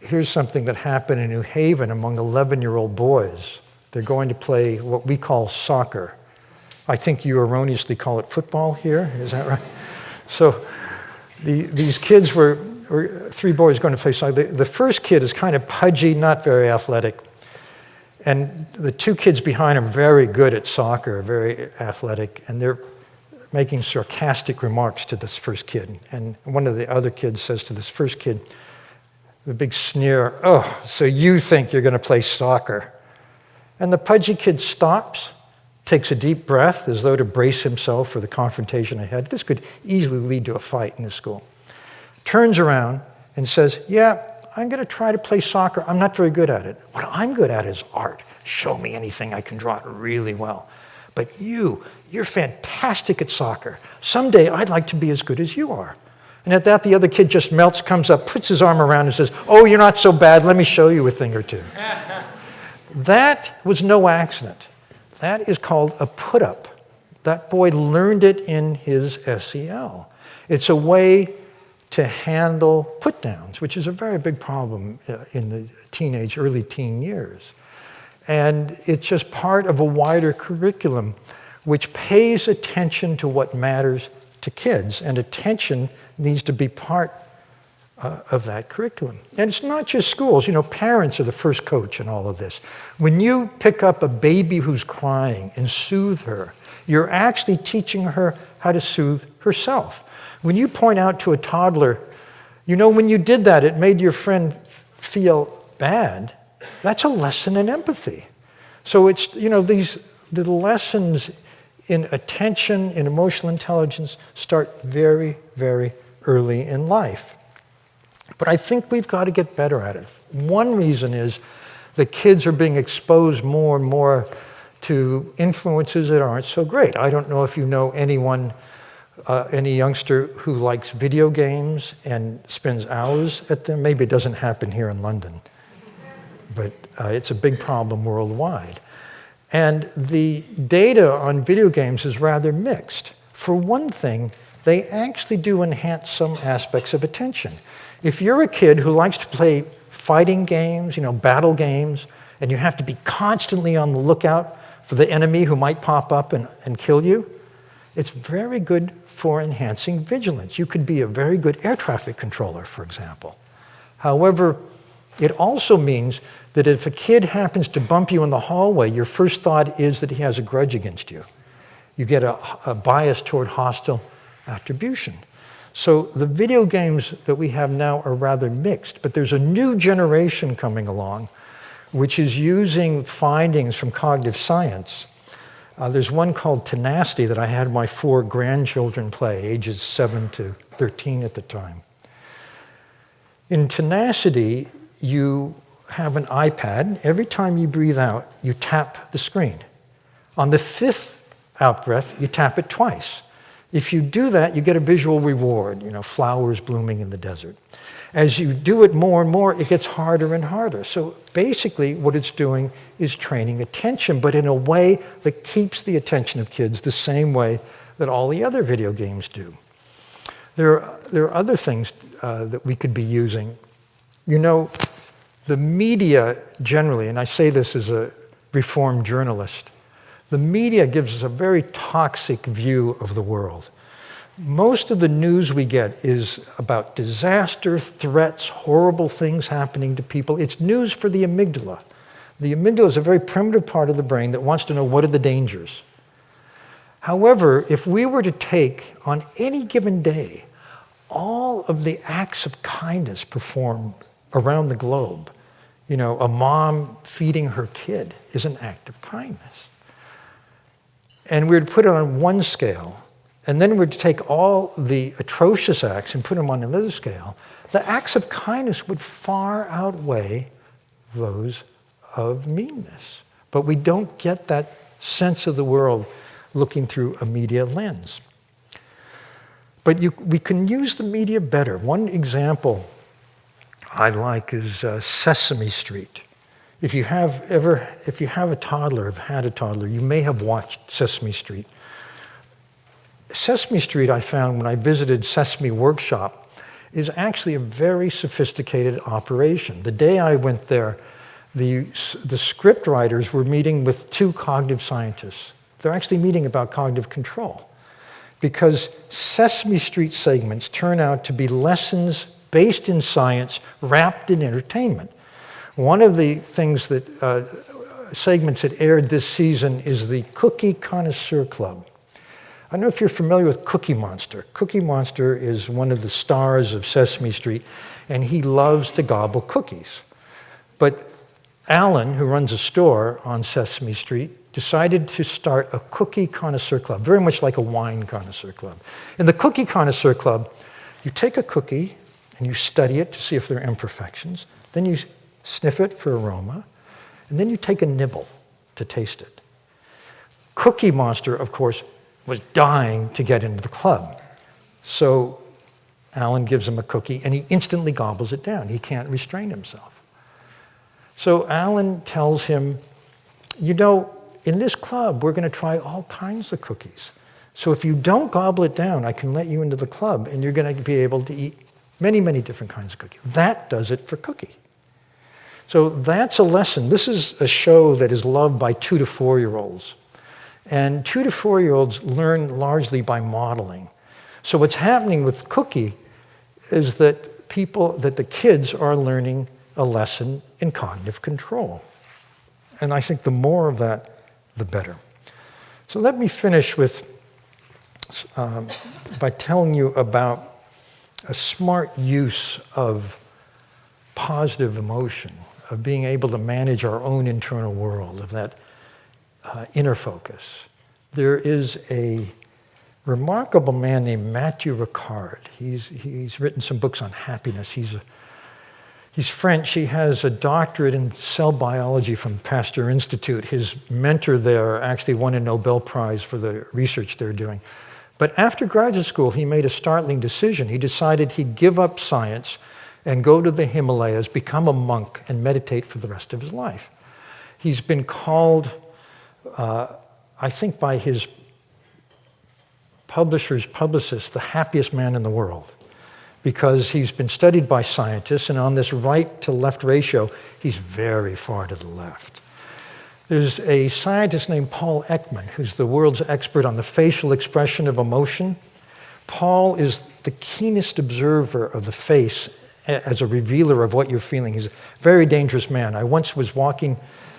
here's something that happened in New Haven among 11-year-old boys. They're going to play what we call soccer. I think you erroneously call it football here, is that right? So these kids were 3 boys going to play soccer. The first kid is kind of pudgy, not very athletic. And the 2 kids behind him are very good at soccer, very athletic, and they're making sarcastic remarks to this first kid. And one of the other kids says to this first kid, the big sneer, "Oh, so you think you're going to play soccer?" And the pudgy kid stops, takes a deep breath as though to brace himself for the confrontation ahead. This could easily lead to a fight in this school. Turns around and says, "Yeah, I'm going to try to play soccer. I'm not very good at it. What I'm good at is art. Show me anything, I can draw it really well. But you're fantastic at soccer. Someday I'd like to be as good as you are." And at that, the other kid just melts, comes up, puts his arm around and says, "Oh, you're not so bad. Let me show you a thing or two." That was no accident. That is called a put-up. That boy learned it in his SEL. It's a way to handle put-downs, which is a very big problem in the early teen years. And it's just part of a wider curriculum which pays attention to what matters to kids, and attention needs to be part of that curriculum. And it's not just schools. You know, parents are the first coach in all of this. When you pick up a baby who's crying and soothe her, you're actually teaching her how to soothe herself. When you point out to a toddler, you know, when you did that, it made your friend feel bad, that's a lesson in empathy. So it's, you know, the lessons in attention, in emotional intelligence, start very, very early in life. But I think we've got to get better at it. One reason is the kids are being exposed more and more to influences that aren't so great. I don't know if you know anyone, any youngster who likes video games and spends hours at them. Maybe it doesn't happen here in London, but it's a big problem worldwide. And the data on video games is rather mixed. For one thing, they actually do enhance some aspects of attention. If you're a kid who likes to play fighting games, you know, battle games, and you have to be constantly on the lookout for the enemy who might pop up and kill you, it's very good for enhancing vigilance. You could be a very good air traffic controller, for example. However, it also means that if a kid happens to bump you in the hallway, your first thought is that he has a grudge against you. You get a bias toward hostile attribution. So the video games that we have now are rather mixed, but there's a new generation coming along which is using findings from cognitive science. There's one called Tenacity that I had my 4 grandchildren play, ages 7 to 13 at the time. In Tenacity, you have an iPad. Every time you breathe out, you tap the screen. On the 5th out-breath, you tap it twice. If you do that, you get a visual reward, you know, flowers blooming in the desert. As you do it more and more, it gets harder and harder. So basically, what it's doing is training attention, but in a way that keeps the attention of kids the same way that all the other video games do. There are other things that we could be using. You know, the media generally, and I say this as a reformed journalist, the media gives us a very toxic view of the world. Most of the news we get is about disaster, threats, horrible things happening to people. It's news for the amygdala. The amygdala is a very primitive part of the brain that wants to know what are the dangers. However, if we were to take on any given day all of the acts of kindness performed around the globe, A mom feeding her kid is an act of kindness. And we're to put it on one scale, and then we're to take all the atrocious acts and put them on another scale. The acts of kindness would far outweigh those of meanness. But we don't get that sense of the world looking through a media lens. But we can use the media better. One example I like is Sesame Street. If you have a toddler, have had a toddler, you may have watched Sesame Street. Sesame Street, I found when I visited Sesame Workshop, is actually a very sophisticated operation. The day I went there, the script writers were meeting with 2 cognitive scientists. They're actually meeting about cognitive control, because Sesame Street segments turn out to be lessons based in science, wrapped in entertainment. One of the things that segments that aired this season is the Cookie Connoisseur Club. I don't know if you're familiar with Cookie Monster. Cookie Monster is one of the stars of Sesame Street, and he loves to gobble cookies. But Alan, who runs a store on Sesame Street, decided to start a Cookie Connoisseur Club, very much like a wine connoisseur club. In the Cookie Connoisseur Club, you take a cookie and you study it to see if there are imperfections. Then you sniff it for aroma, and then you take a nibble to taste it. Cookie Monster, of course, was dying to get into the club. So Alan gives him a cookie, and he instantly gobbles it down. He can't restrain himself. So Alan tells him, in this club, we're going to try all kinds of cookies. So if you don't gobble it down, I can let you into the club, and you're going to be able to eat many, many different kinds of cookies. That does it for Cookie. So that's a lesson. This is a show that is loved by 2 to 4-year-olds. And 2 to 4-year-olds learn largely by modeling. So what's happening with Cookie is that the kids are learning a lesson in cognitive control. And I think the more of that, the better. So let me finish with by telling you about a smart use of positive emotion, of being able to manage our own internal world, of that inner focus. There is a remarkable man named Matthew Ricard. He's written some books on happiness. He's French. He has a doctorate in cell biology from Pasteur Institute. His mentor there actually won a Nobel Prize for the research they're doing. But after graduate school, he made a startling decision. He decided he'd give up science and go to the Himalayas, become a monk, and meditate for the rest of his life. He's been called, I think by his publisher's publicist, the happiest man in the world, because he's been studied by scientists, and on this right-to-left ratio, he's very far to the left. There's a scientist named Paul Ekman, who's the world's expert on the facial expression of emotion. Paul is the keenest observer of the face as a revealer of what you're feeling. He's a very dangerous man. I once was walking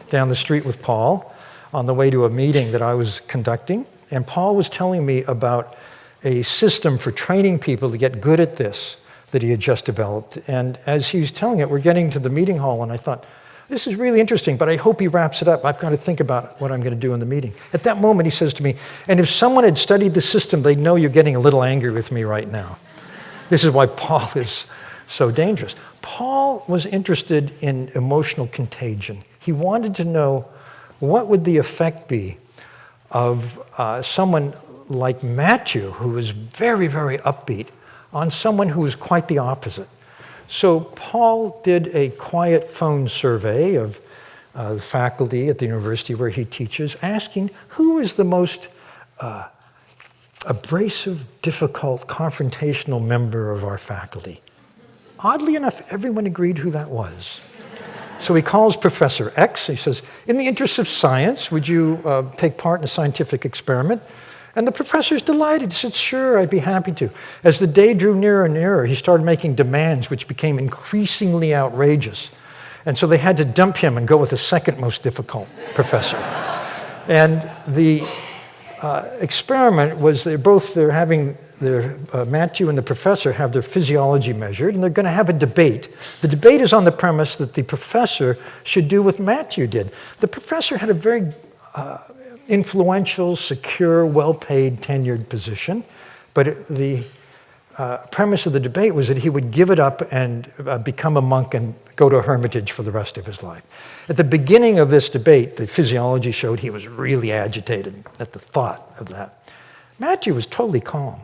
down the street with Paul on the way to a meeting that I was conducting, and Paul was telling me about a system for training people to get good at this that he had just developed. And as he was telling it, we're getting to the meeting hall, and I thought, this is really interesting, but I hope he wraps it up. I've got to think about what I'm going to do in the meeting. At that moment, he says to me, and if someone had studied the system, they'd know you're getting a little angry with me right now. This is why Paul is so dangerous. Paul was interested in emotional contagion. He wanted to know what would the effect be of someone like Matthew, who was very, very upbeat, on someone who was quite the opposite. So Paul did a quiet phone survey of the faculty at the university where he teaches, asking who is the most abrasive, difficult, confrontational member of our faculty. Oddly enough, everyone agreed who that was. So he calls Professor X. He says, in the interest of science, would you take part in a scientific experiment? And the professor's delighted. He said, sure, I'd be happy to. As the day drew nearer and nearer, he started making demands which became increasingly outrageous. And so they had to dump him and go with the second most difficult professor. And the experiment was they're having Matthew and the professor have their physiology measured, and they're going to have a debate. The debate is on the premise that the professor should do what Matthew did. The professor had a very influential, secure, well-paid, tenured position, but the premise of the debate was that he would give it up and become a monk and go to a hermitage for the rest of his life. At the beginning of this debate, the physiology showed he was really agitated at the thought of that. Matthew was totally calm.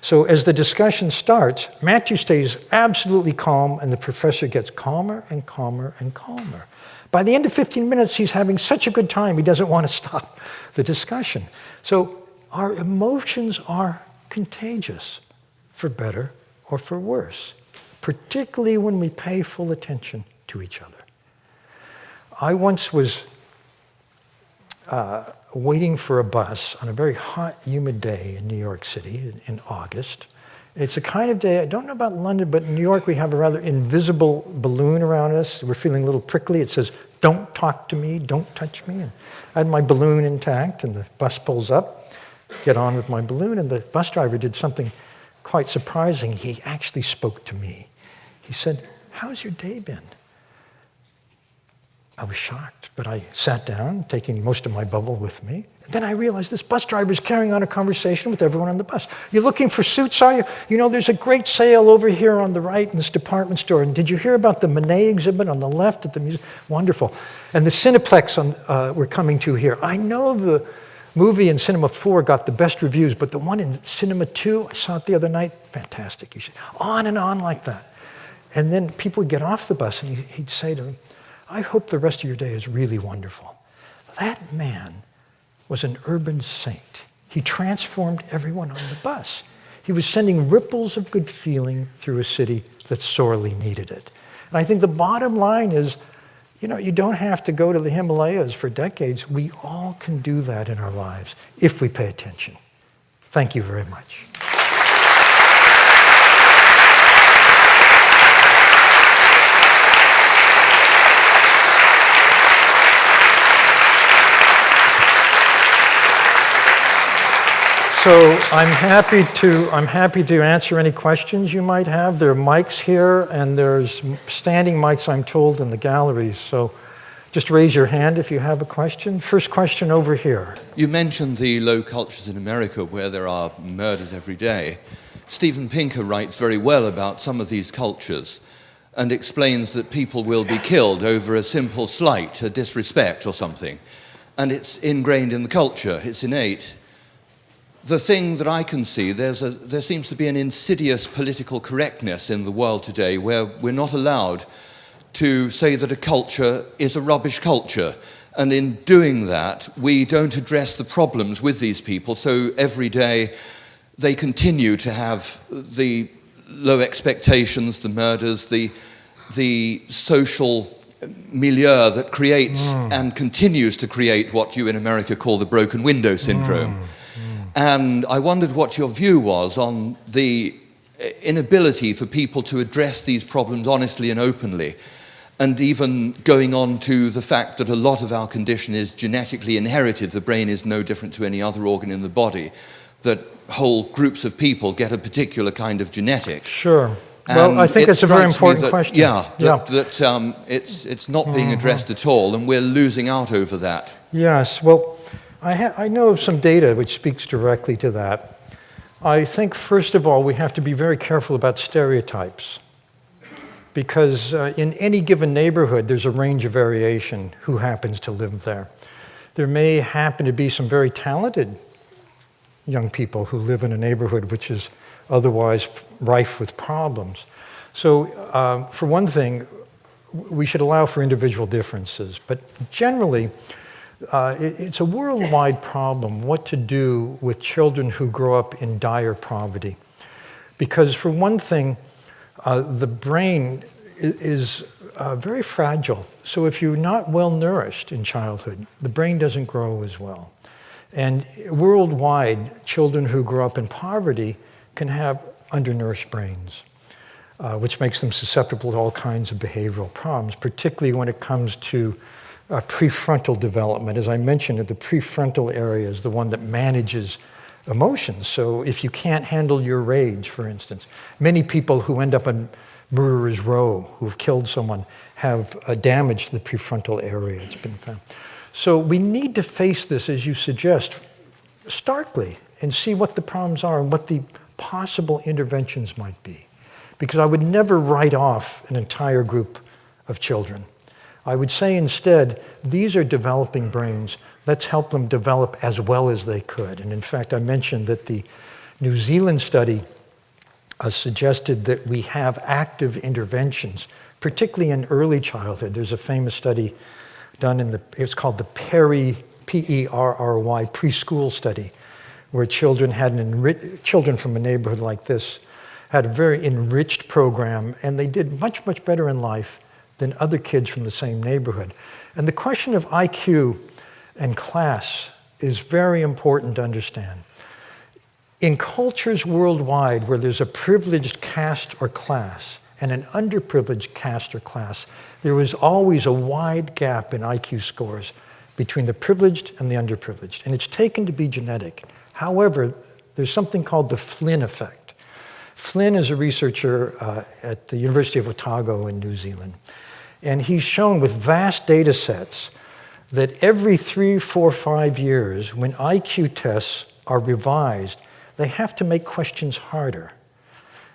So as the discussion starts, Matthew stays absolutely calm, and the professor gets calmer and calmer and calmer. By the end of 15 minutes, he's having such a good time, he doesn't want to stop the discussion. So our emotions are contagious, for better or for worse, particularly when we pay full attention to each other. I once was waiting for a bus on a very hot, humid day in New York City in August. It's the kind of day, I don't know about London, but in New York we have a rather invisible balloon around us. We're feeling a little prickly. It says, "Don't talk to me, don't touch me." And I had my balloon intact, and the bus pulls up, get on with my balloon, and the bus driver did something quite surprising. He actually spoke to me. He said, "How's your day been?" I was shocked, but I sat down, taking most of my bubble with me. And then I realized this bus driver is carrying on a conversation with everyone on the bus. "You're looking for suits, are you? You know, there's a great sale over here on the right in this department store. And did you hear about the Monet exhibit on the left at the museum? Wonderful. And the Cineplex we're coming to here. I know the movie in Cinema 4 got the best reviews, but the one in Cinema 2, I saw it the other night, fantastic. You should." On and on like that. And then people would get off the bus, and he'd say to them, "I hope the rest of your day is really wonderful." That man was an urban saint. He transformed everyone on the bus. He was sending ripples of good feeling through a city that sorely needed it. And I think the bottom line is, you know, you don't have to go to the Himalayas for decades. We all can do that in our lives if we pay attention. Thank you very much. So I'm happy to answer any questions you might have. There are mics here, and there's standing mics, I'm told, in the galleries. So just raise your hand if you have a question. First question over here. You mentioned the low cultures in America where there are murders every day. Steven Pinker writes very well about some of these cultures and explains that people will be killed over a simple slight, a disrespect or something. And it's ingrained in the culture, it's innate. The thing that I can see, there seems to be an insidious political correctness in the world today where we're not allowed to say that a culture is a rubbish culture. And in doing that, we don't address the problems with these people. So every day they continue to have the low expectations, the murders, the social milieu that creates and continues to create what you in America call the broken window syndrome. And I wondered what your view was on the inability for people to address these problems honestly and openly, and even going on to the fact that a lot of our condition is genetically inherited. The brain is no different to any other organ in the body, that whole groups of people get a particular kind of genetic. Sure. Well, I think it's a very important question. It's not being addressed at all, and we're losing out over that. Yes, well, I know of some data which speaks directly to that. I think, first of all, we have to be very careful about stereotypes, because in any given neighborhood, there's a range of variation who happens to live there. There may happen to be some very talented young people who live in a neighborhood which is otherwise rife with problems. So, for one thing, we should allow for individual differences, but generally, it's a worldwide problem what to do with children who grow up in dire poverty. Because for one thing, the brain is very fragile. So if you're not well nourished in childhood, the brain doesn't grow as well. And worldwide, children who grow up in poverty can have undernourished brains, which makes them susceptible to all kinds of behavioral problems, particularly when it comes to prefrontal development. As I mentioned, the prefrontal area is the one that manages emotions. So if you can't handle your rage, for instance, many people who end up in murderer's row, who've killed someone, have damage to the prefrontal area, it's been found. So we need to face this, as you suggest, starkly and see what the problems are and what the possible interventions might be. Because I would never write off an entire group of children. I would say instead, these are developing brains. Let's help them develop as well as they could. And in fact, I mentioned that the New Zealand study suggested that we have active interventions, particularly in early childhood. There's a famous study done it's called the Perry, P-E-R-R-Y, preschool study, where children children from a neighborhood like this had a very enriched program, and they did much, much better in life than other kids from the same neighborhood. And the question of IQ and class is very important to understand. In cultures worldwide where there's a privileged caste or class and an underprivileged caste or class, there is always a wide gap in IQ scores between the privileged and the underprivileged, and it's taken to be genetic. However, there's something called the Flynn effect. Flynn is a researcher at the University of Otago in New Zealand, and he's shown with vast data sets that every 3, 4, 5 years, when IQ tests are revised, they have to make questions harder.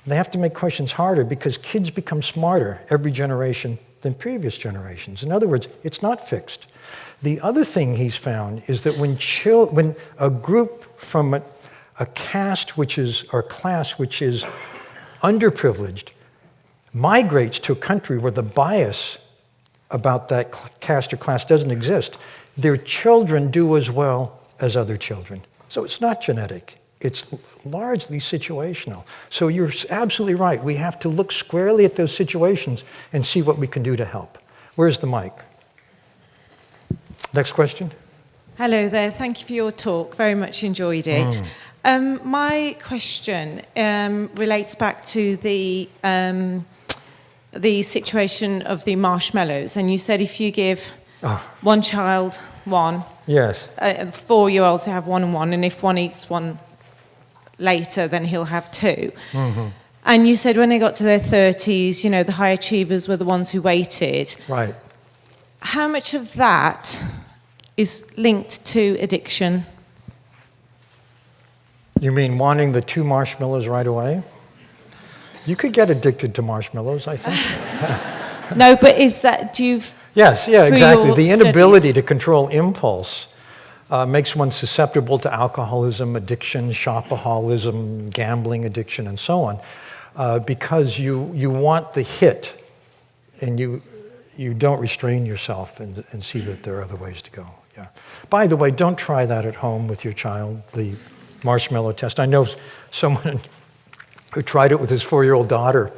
They have to make questions harder because kids become smarter every generation than previous generations. In other words, it's not fixed. The other thing he's found is that when a group from a caste or class which is underprivileged migrates to a country where the bias about that caste or class doesn't exist, their children do as well as other children. So it's not genetic. It's largely situational. So you're absolutely right. We have to look squarely at those situations and see what we can do to help. Where's the mic? Next question. Hello there. Thank you for your talk. Very much enjoyed it. My question relates back to the situation of the marshmallows. And you said if you give one child one, yes, 4-year-olds have 1 and 1, and if one eats one later, then he'll have 2. Mm-hmm. And you said when they got to their 30s, you know, the high achievers were the ones who waited. Right. How much of that is linked to addiction? You mean wanting the 2 marshmallows right away? You could get addicted to marshmallows, I think. No, but is that, do you... Yes, yeah, exactly. The inability studies? to control impulse makes one susceptible to alcoholism, addiction, shopaholism, gambling addiction, and so on, because you want the hit, and you don't restrain yourself and see that there are other ways to go. Yeah. By the way, don't try that at home with your child, the marshmallow test. I know someone who tried it with his 4-year-old daughter,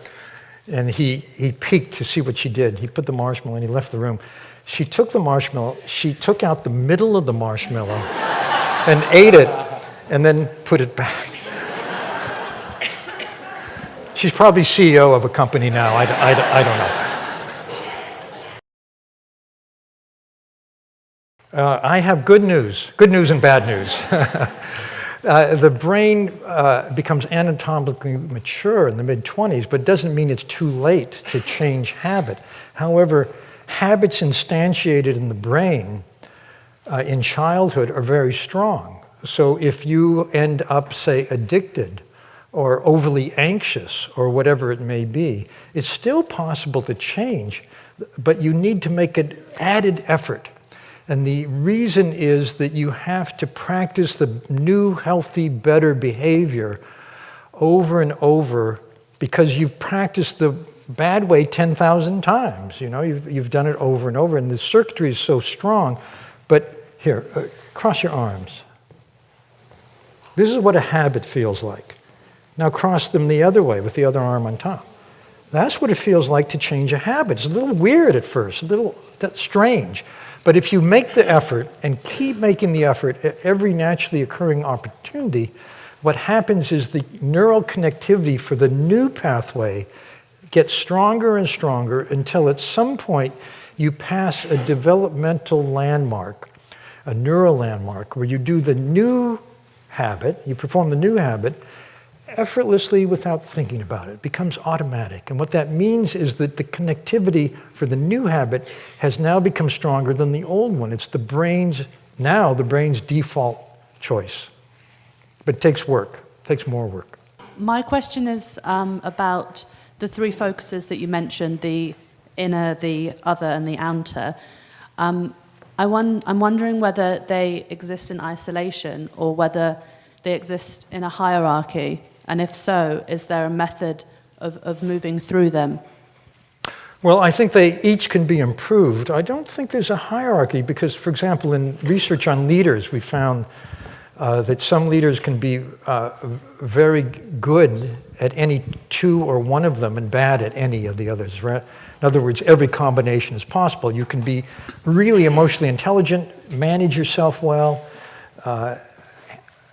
and he peeked to see what she did. He put the marshmallow and he left the room. She took the marshmallow, she took out the middle of the marshmallow and ate it, and then put it back. She's probably CEO of a company now, I don't know. I have good news and bad news. The brain becomes anatomically mature in the mid-20s, but doesn't mean it's too late to change habit. However, habits instantiated in the brain in childhood are very strong. So if you end up, say, addicted or overly anxious or whatever it may be, it's still possible to change, but you need to make an added effort. And the reason is that you have to practice the new, healthy, better behavior over and over because you've practiced the bad way 10,000 times. You know, you've done it over and over, and the circuitry is so strong. But here, cross your arms. This is what a habit feels like. Now cross them the other way with the other arm on top. That's what it feels like to change a habit. It's a little weird at first, that's strange. But if you make the effort and keep making the effort at every naturally occurring opportunity, what happens is the neural connectivity for the new pathway gets stronger and stronger until at some point you pass a developmental landmark, a neural landmark, where you do the new habit, you perform the new habit effortlessly without thinking about it. It becomes automatic. And what that means is that the connectivity for the new habit has now become stronger than the old one. It's the brain's default choice. But it takes work, it takes more work. My question is about the three focuses that you mentioned, the inner, the other, and the outer. I'm wondering whether they exist in isolation or whether they exist in a hierarchy, and if so, is there a method of moving through them? Well, I think they each can be improved. I don't think there's a hierarchy because, for example, in research on leaders, we found that some leaders can be very good at any two or one of them and bad at any of the others. In other words, every combination is possible. You can be really emotionally intelligent, manage yourself well,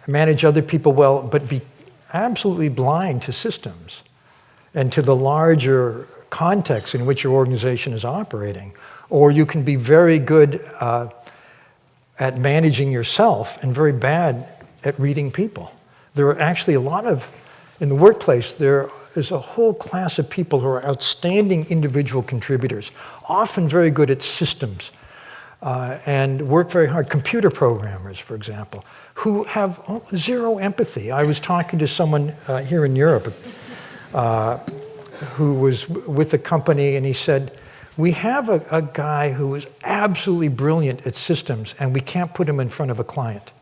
manage other people well, but be absolutely blind to systems and to the larger context in which your organization is operating. Or you can be very good at managing yourself and very bad at reading people. There are actually in the workplace, there is a whole class of people who are outstanding individual contributors, often very good at systems and work very hard. Computer programmers, for example, who have zero empathy. I was talking to someone here in Europe who was with a company, and he said, we have a guy who is absolutely brilliant at systems, and we can't put him in front of a client.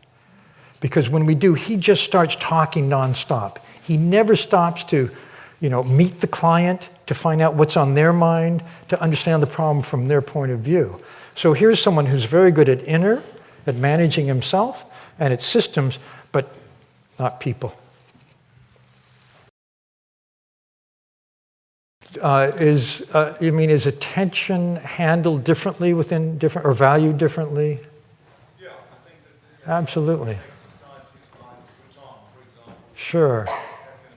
Because when we do, he just starts talking nonstop. He never stops to, meet the client, to find out what's on their mind, to understand the problem from their point of view. So here's someone who's very good at inner, at managing himself, and at systems, but not people. Is attention handled differently within different, or valued differently? Yeah, I think that absolutely. Societies like Bhutan, for example. Sure.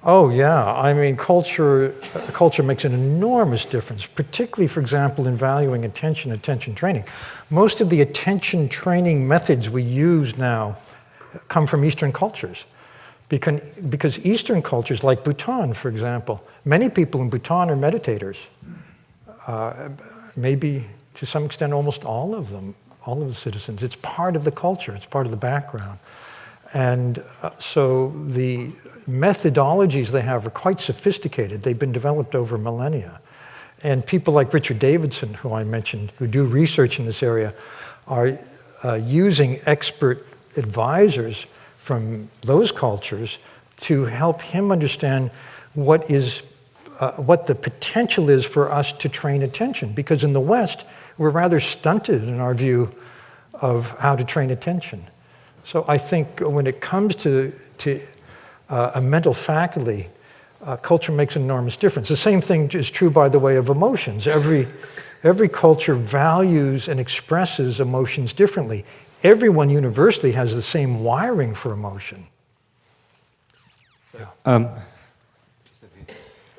Oh yeah. Culture makes an enormous difference, particularly, for example, in valuing attention training. Most of the attention training methods we use now come from Eastern cultures. Because Eastern cultures, like Bhutan, for example, many people in Bhutan are meditators. Maybe to some extent, almost all of them, all of the citizens. It's part of the culture, it's part of the background. And so the methodologies they have are quite sophisticated. They've been developed over millennia. And people like Richard Davidson, who I mentioned, who do research in this area, are using expert advisors from those cultures to help him understand what the potential is for us to train attention. Because in the West, we're rather stunted in our view of how to train attention. So I think when it comes to a mental faculty, culture makes an enormous difference. The same thing is true, by the way, of emotions. Every culture values and expresses emotions differently. Everyone universally has the same wiring for emotion.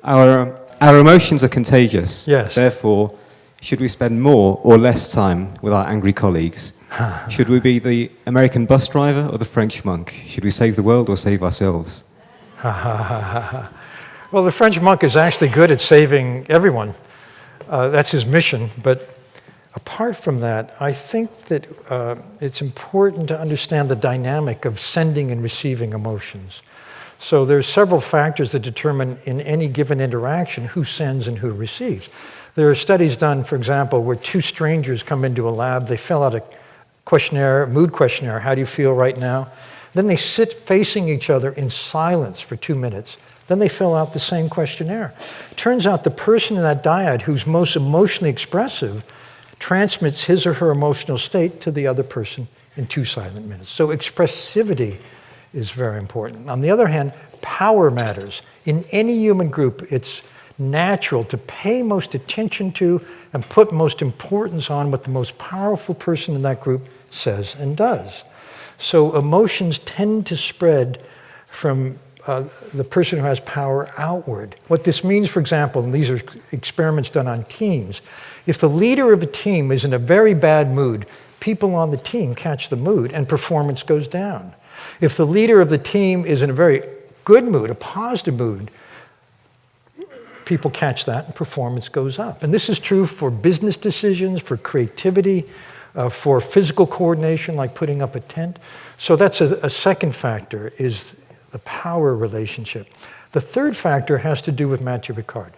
Our emotions are contagious. Yes. Therefore, should we spend more or less time with our angry colleagues? Should we be the American bus driver or the French monk? Should we save the world or save ourselves? Well, the French monk is actually good at saving everyone. That's his mission. But apart from that, I think that it's important to understand the dynamic of sending and receiving emotions. So there's several factors that determine in any given interaction who sends and who receives. There are studies done, for example, where two strangers come into a lab, they fill out a questionnaire, mood questionnaire, how do you feel right now? Then they sit facing each other in silence for 2 minutes. Then they fill out the same questionnaire. Turns out the person in that dyad who's most emotionally expressive transmits his or her emotional state to the other person in 2 silent minutes. So expressivity is very important. On the other hand, power matters. In any human group, it's natural to pay most attention to and put most importance on what the most powerful person in that group says and does. So emotions tend to spread from the person who has power outward. What this means, for example, and these are experiments done on teams, if the leader of a team is in a very bad mood, people on the team catch the mood and performance goes down. If the leader of the team is in a very good mood, a positive mood, people catch that and performance goes up. And this is true for business decisions, for creativity, for physical coordination, like putting up a tent. So that's a second factor, is the power relationship. The third factor has to do with Matthew Ricard,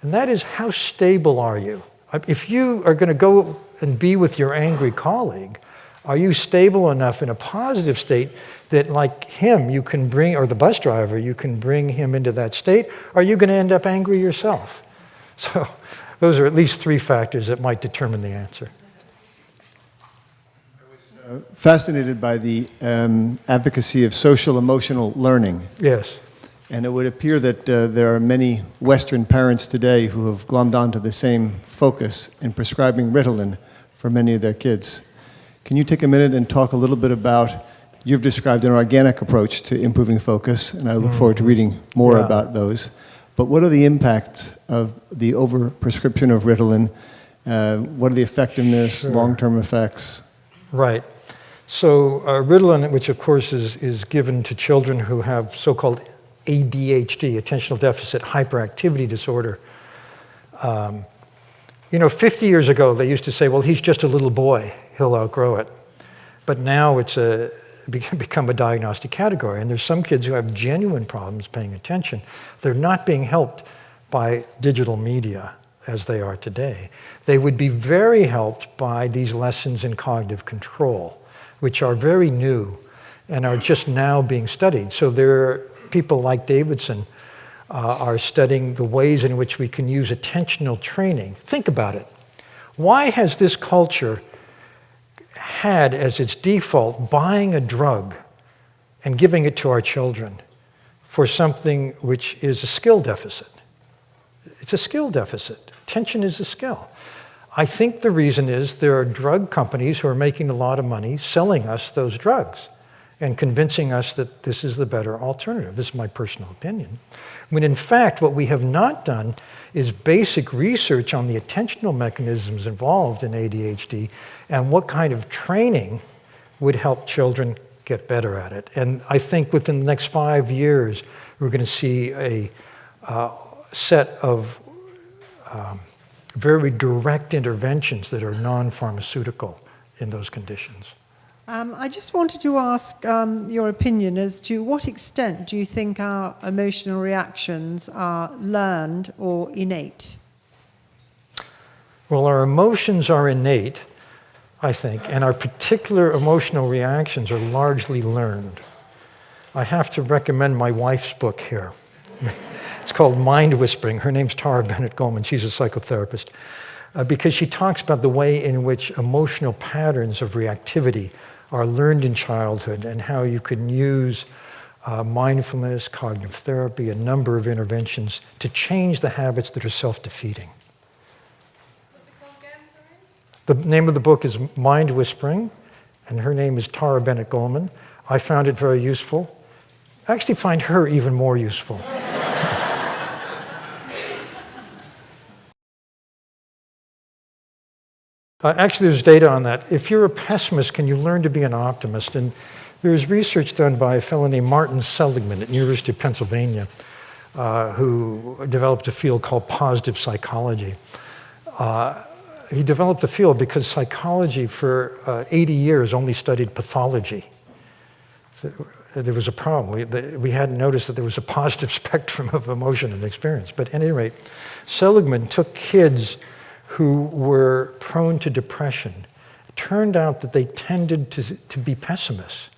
and that is, how stable are you? If you are going to go and be with your angry colleague, are you stable enough in a positive state that, like him, you can bring, or the bus driver, you can bring him into that state? Or are you going to end up angry yourself? So those are at least three factors that might determine the answer. Fascinated by the advocacy of social emotional learning. Yes. And it would appear that there are many Western parents today who have glommed onto the same focus in prescribing Ritalin for many of their kids. Can you take a minute and talk a little bit about, you've described an organic approach to improving focus, and I look forward to reading more about those. But what are the impacts of the overprescription of Ritalin? What are the effectiveness, long-term effects? Right. So Ritalin, which of course is given to children who have so-called ADHD, attentional deficit hyperactivity disorder. 50 years ago, they used to say, well, he's just a little boy, he'll outgrow it. But now it's become a diagnostic category, and there's some kids who have genuine problems paying attention. They're not being helped by digital media as they are today. They would be very helped by these lessons in cognitive control, which are very new and are just now being studied. So there are people like Davidson are studying the ways in which we can use attentional training. Think about it. Why has this culture had as its default buying a drug and giving it to our children for something which is a skill deficit? It's a skill deficit. Attention is a skill. I think the reason is there are drug companies who are making a lot of money selling us those drugs and convincing us that this is the better alternative. This is my personal opinion. When in fact, what we have not done is basic research on the attentional mechanisms involved in ADHD and what kind of training would help children get better at it. And I think within the next 5 years, we're going to see a set of very direct interventions that are non-pharmaceutical in those conditions. I just wanted to ask your opinion as to what extent do you think our emotional reactions are learned or innate? Well, our emotions are innate, I think, and our particular emotional reactions are largely learned. I have to recommend my wife's book here. It's called Mind Whispering. Her name's Tara Bennett Goleman. She's a psychotherapist. Because she talks about the way in which emotional patterns of reactivity are learned in childhood and how you can use mindfulness, cognitive therapy, a number of interventions to change the habits that are self-defeating. The name of the book is Mind Whispering, and her name is Tara Bennett Goleman. I found it very useful. I actually find her even more useful. Actually, there's data on that. If you're a pessimist, can you learn to be an optimist? And there's research done by a fellow named Martin Seligman at the University of Pennsylvania, who developed a field called positive psychology. He developed the field because psychology for 80 years only studied pathology. So there was a problem. We hadn't noticed that there was a positive spectrum of emotion and experience. But at any rate, Seligman took kids who were prone to depression. It turned out that they tended to be pessimists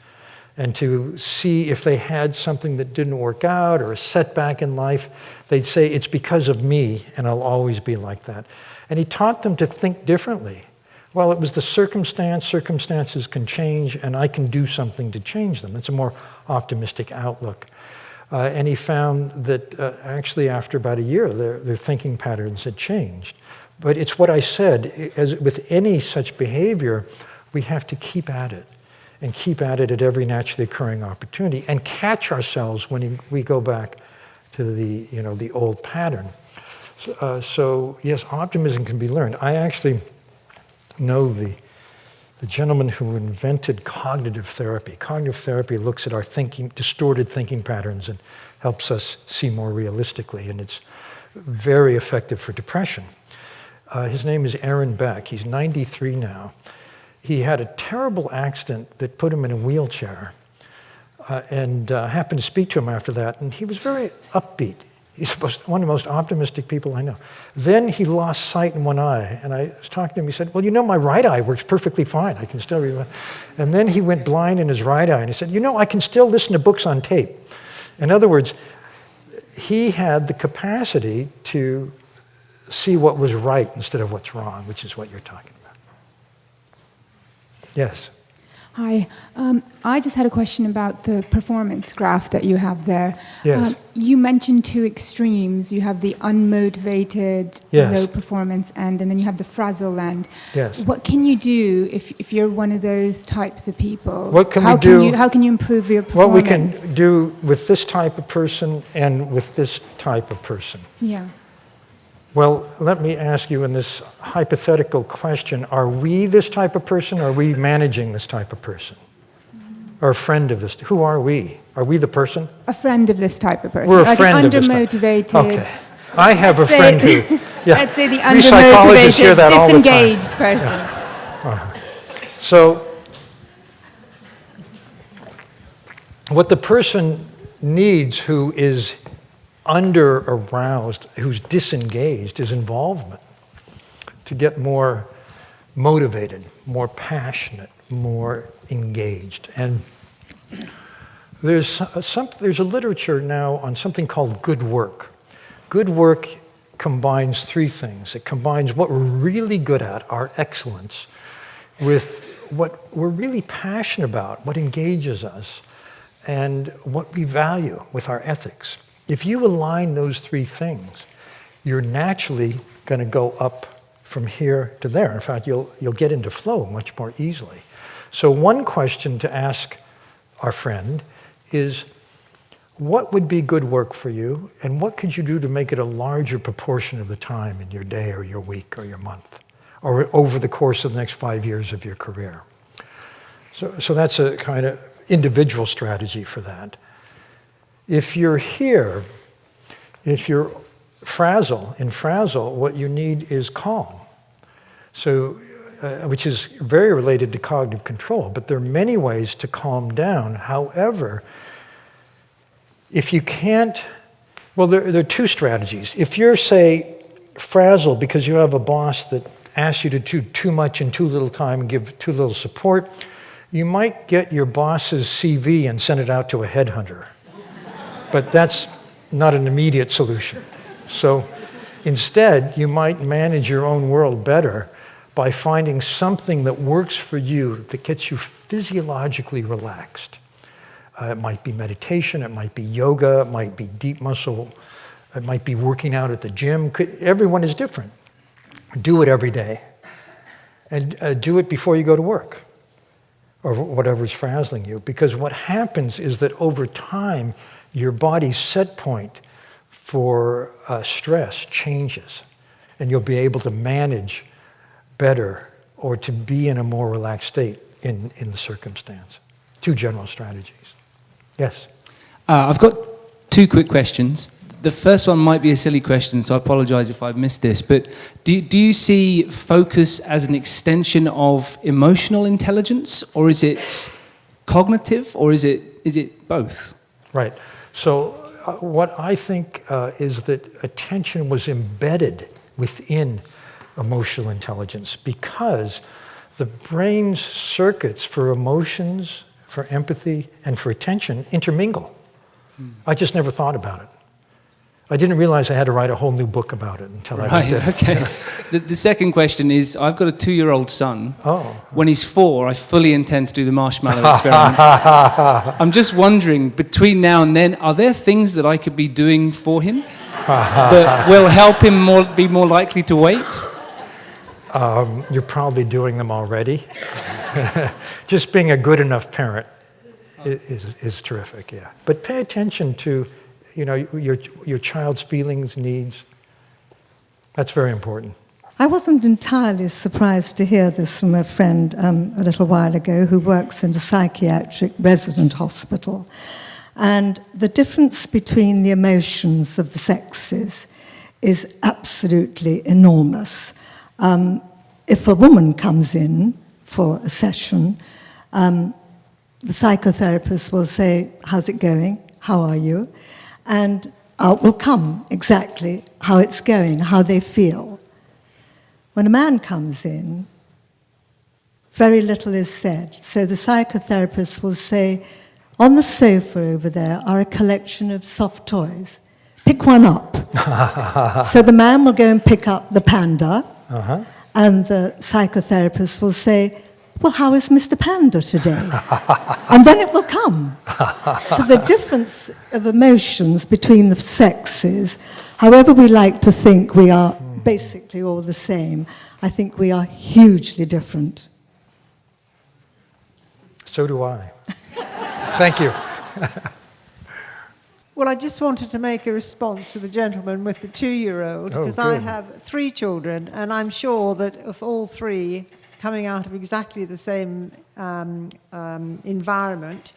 and to see if they had something that didn't work out or a setback in life, they'd say, it's because of me and I'll always be like that. And he taught them to think differently. Well, it was the circumstances can change and I can do something to change them. It's a more optimistic outlook. And he found that actually after about a year, their thinking patterns had changed. But it's what I said, as with any such behavior, we have to keep at it and keep at it at every naturally occurring opportunity and catch ourselves when we go back to the old pattern. So yes, optimism can be learned. I actually know the the gentleman who invented cognitive therapy. Cognitive therapy looks at our thinking, distorted thinking patterns, and helps us see more realistically, and it's very effective for depression. His name is Aaron Beck. He's 93 now. He had a terrible accident that put him in a wheelchair, and happened to speak to him after that, and he was very upbeat. He's one of the most optimistic people I know. Then he lost sight in one eye, and I was talking to him. He said, well, you know, my right eye works perfectly fine. I can still read. And then he went blind in his right eye, and he said, you know, I can still listen to books on tape. In other words, he had the capacity to see what was right instead of what's wrong, which is what you're talking about. Yes. Hi. I just had a question about the performance graph that you have there. Yes. You mentioned two extremes. You have the unmotivated, Yes. low performance end, and then you have the frazzle end. Yes. What can you do if you're one of those types of people? What can how we do? How can you improve your What we can performance? do with this type of person and with this type of person. Yeah. Well, let me ask you in this hypothetical question, are we this type of person, or are we managing this type of person? Or a friend of this? Who are we? Are we the person? A friend of this type of person. We're a like friend an of this type. undermotivated. Okay. I have a friend who, yeah. Let's say the We psychologists hear undermotivated, that all the time. disengaged person. So, what the person needs who is under-aroused, who's disengaged, is involvement to get more motivated, more passionate, more engaged. And there's a literature now on something called good work. Good work combines three things. It combines what we're really good at, our excellence, with what we're really passionate about, what engages us, and what we value with our ethics. If you align those three things, you're naturally going to go up from here to there. In fact, you'll get into flow much more easily. So one question to ask our friend is, what would be good work for you, and what could you do to make it a larger proportion of the time in your day or your week or your month, or over the course of the next 5 years of your career? So that's a kind of individual strategy for that. If you're here, if you're frazzle, what you need is calm. So, which is very related to cognitive control, but there are many ways to calm down. However, if you can't, well, there are two strategies. If you're, say, frazzled because you have a boss that asks you to do too much in too little time and give too little support, you might get your boss's CV and send it out to a headhunter. But that's not an immediate solution. So instead, you might manage your own world better by finding something that works for you, that gets you physiologically relaxed. It might be meditation, it might be yoga, it might be deep muscle, it might be working out at the gym. Everyone is different. Do it every day. And do it before you go to work, or whatever's frazzling you. Because what happens is that over time, your body's set point for stress changes, and you'll be able to manage better or to be in a more relaxed state in the circumstance. Two general strategies. Yes? I've got two quick questions. The first one might be a silly question, so I apologize if I've missed this, but do you see focus as an extension of emotional intelligence, or is it cognitive, or is it both? Right. So what I think is that attention was embedded within emotional intelligence because the brain's circuits for emotions, for empathy, and for attention intermingle. I just never thought about it. I didn't realize I had to write a whole new book about it until I did it. Okay. The second question is, I've got a 2-year-old son. Oh. When he's 4, I fully intend to do the marshmallow experiment. I'm just wondering, between now and then, are there things that I could be doing for him that will help him be more likely to wait? You're probably doing them already. Just being a good enough parent is terrific, yeah. But pay attention to your child's feelings, needs. That's very important. I wasn't entirely surprised to hear this from a friend a little while ago who works in a psychiatric resident hospital. And the difference between the emotions of the sexes is absolutely enormous. If a woman comes in for a session, the psychotherapist will say, "How's it going? How are you?" And out will come exactly how it's going, how they feel. When a man comes in, very little is said. So the psychotherapist will say, "On the sofa over there are a collection of soft toys. Pick one up." So the man will go and pick up the panda, and the psychotherapist will say, "Well, how is Mr. Panda today?" And then it will come. So the difference of emotions between the sexes, however we like to think we are basically all the same, I think we are hugely different. So do I. Thank you. Well, I just wanted to make a response to the gentleman with the 2-year-old, Oh, because I good. have 3 children, and I'm sure that if all 3 coming out of exactly the same environment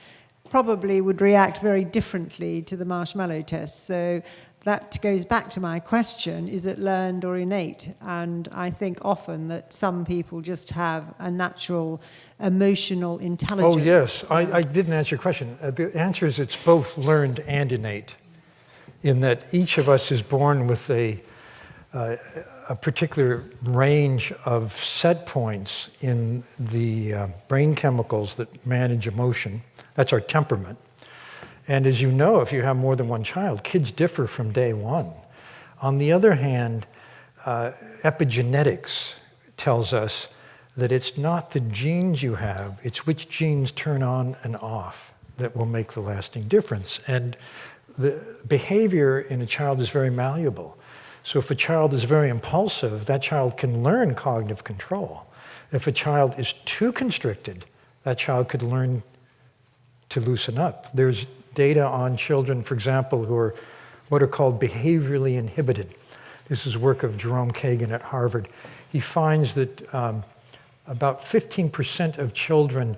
probably would react very differently to the marshmallow test. So that goes back to my question, is it learned or innate? And I think often that some people just have a natural emotional intelligence. Oh, yes. I didn't answer your question. The answer is it's both learned and innate, in that each of us is born with a particular range of set points in the brain chemicals that manage emotion. That's our temperament. And as you know, if you have more than one child, kids differ from day one. On the other hand, epigenetics tells us that it's not the genes you have, it's which genes turn on and off that will make the lasting difference. And the behavior in a child is very malleable. So if a child is very impulsive, that child can learn cognitive control. If a child is too constricted, that child could learn to loosen up. There's data on children, for example, who are what are called behaviorally inhibited. This is work of Jerome Kagan at Harvard. He finds that about 15% of children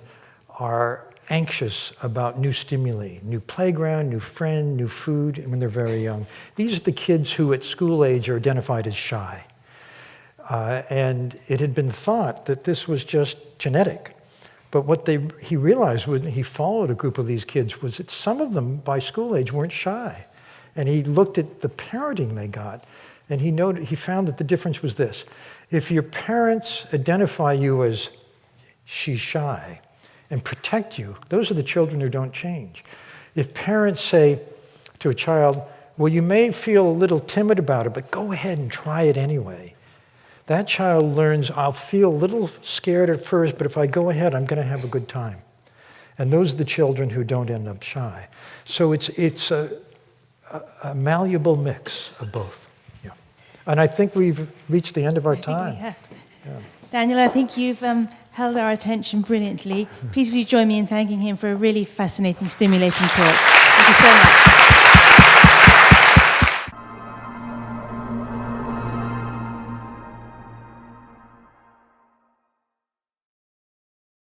are anxious about new stimuli, new playground, new friend, new food, when they're very young. These are the kids who at school age are identified as shy. And it had been thought that this was just genetic. But what he realized when he followed a group of these kids was that some of them by school age weren't shy. And he looked at the parenting they got, and he found that the difference was this. If your parents identify you as she's shy and protect you, those are the children who don't change. If parents say to a child, well, you may feel a little timid about it, but go ahead and try it anyway. That child learns, I'll feel a little scared at first, but if I go ahead, I'm going to have a good time. And those are the children who don't end up shy. So it's a malleable mix of both. Yeah. And I think we've reached the end of our time. Yeah. Daniel, I think you've held our attention brilliantly. Please will you join me in thanking him for a really fascinating, stimulating talk. Thank you so much.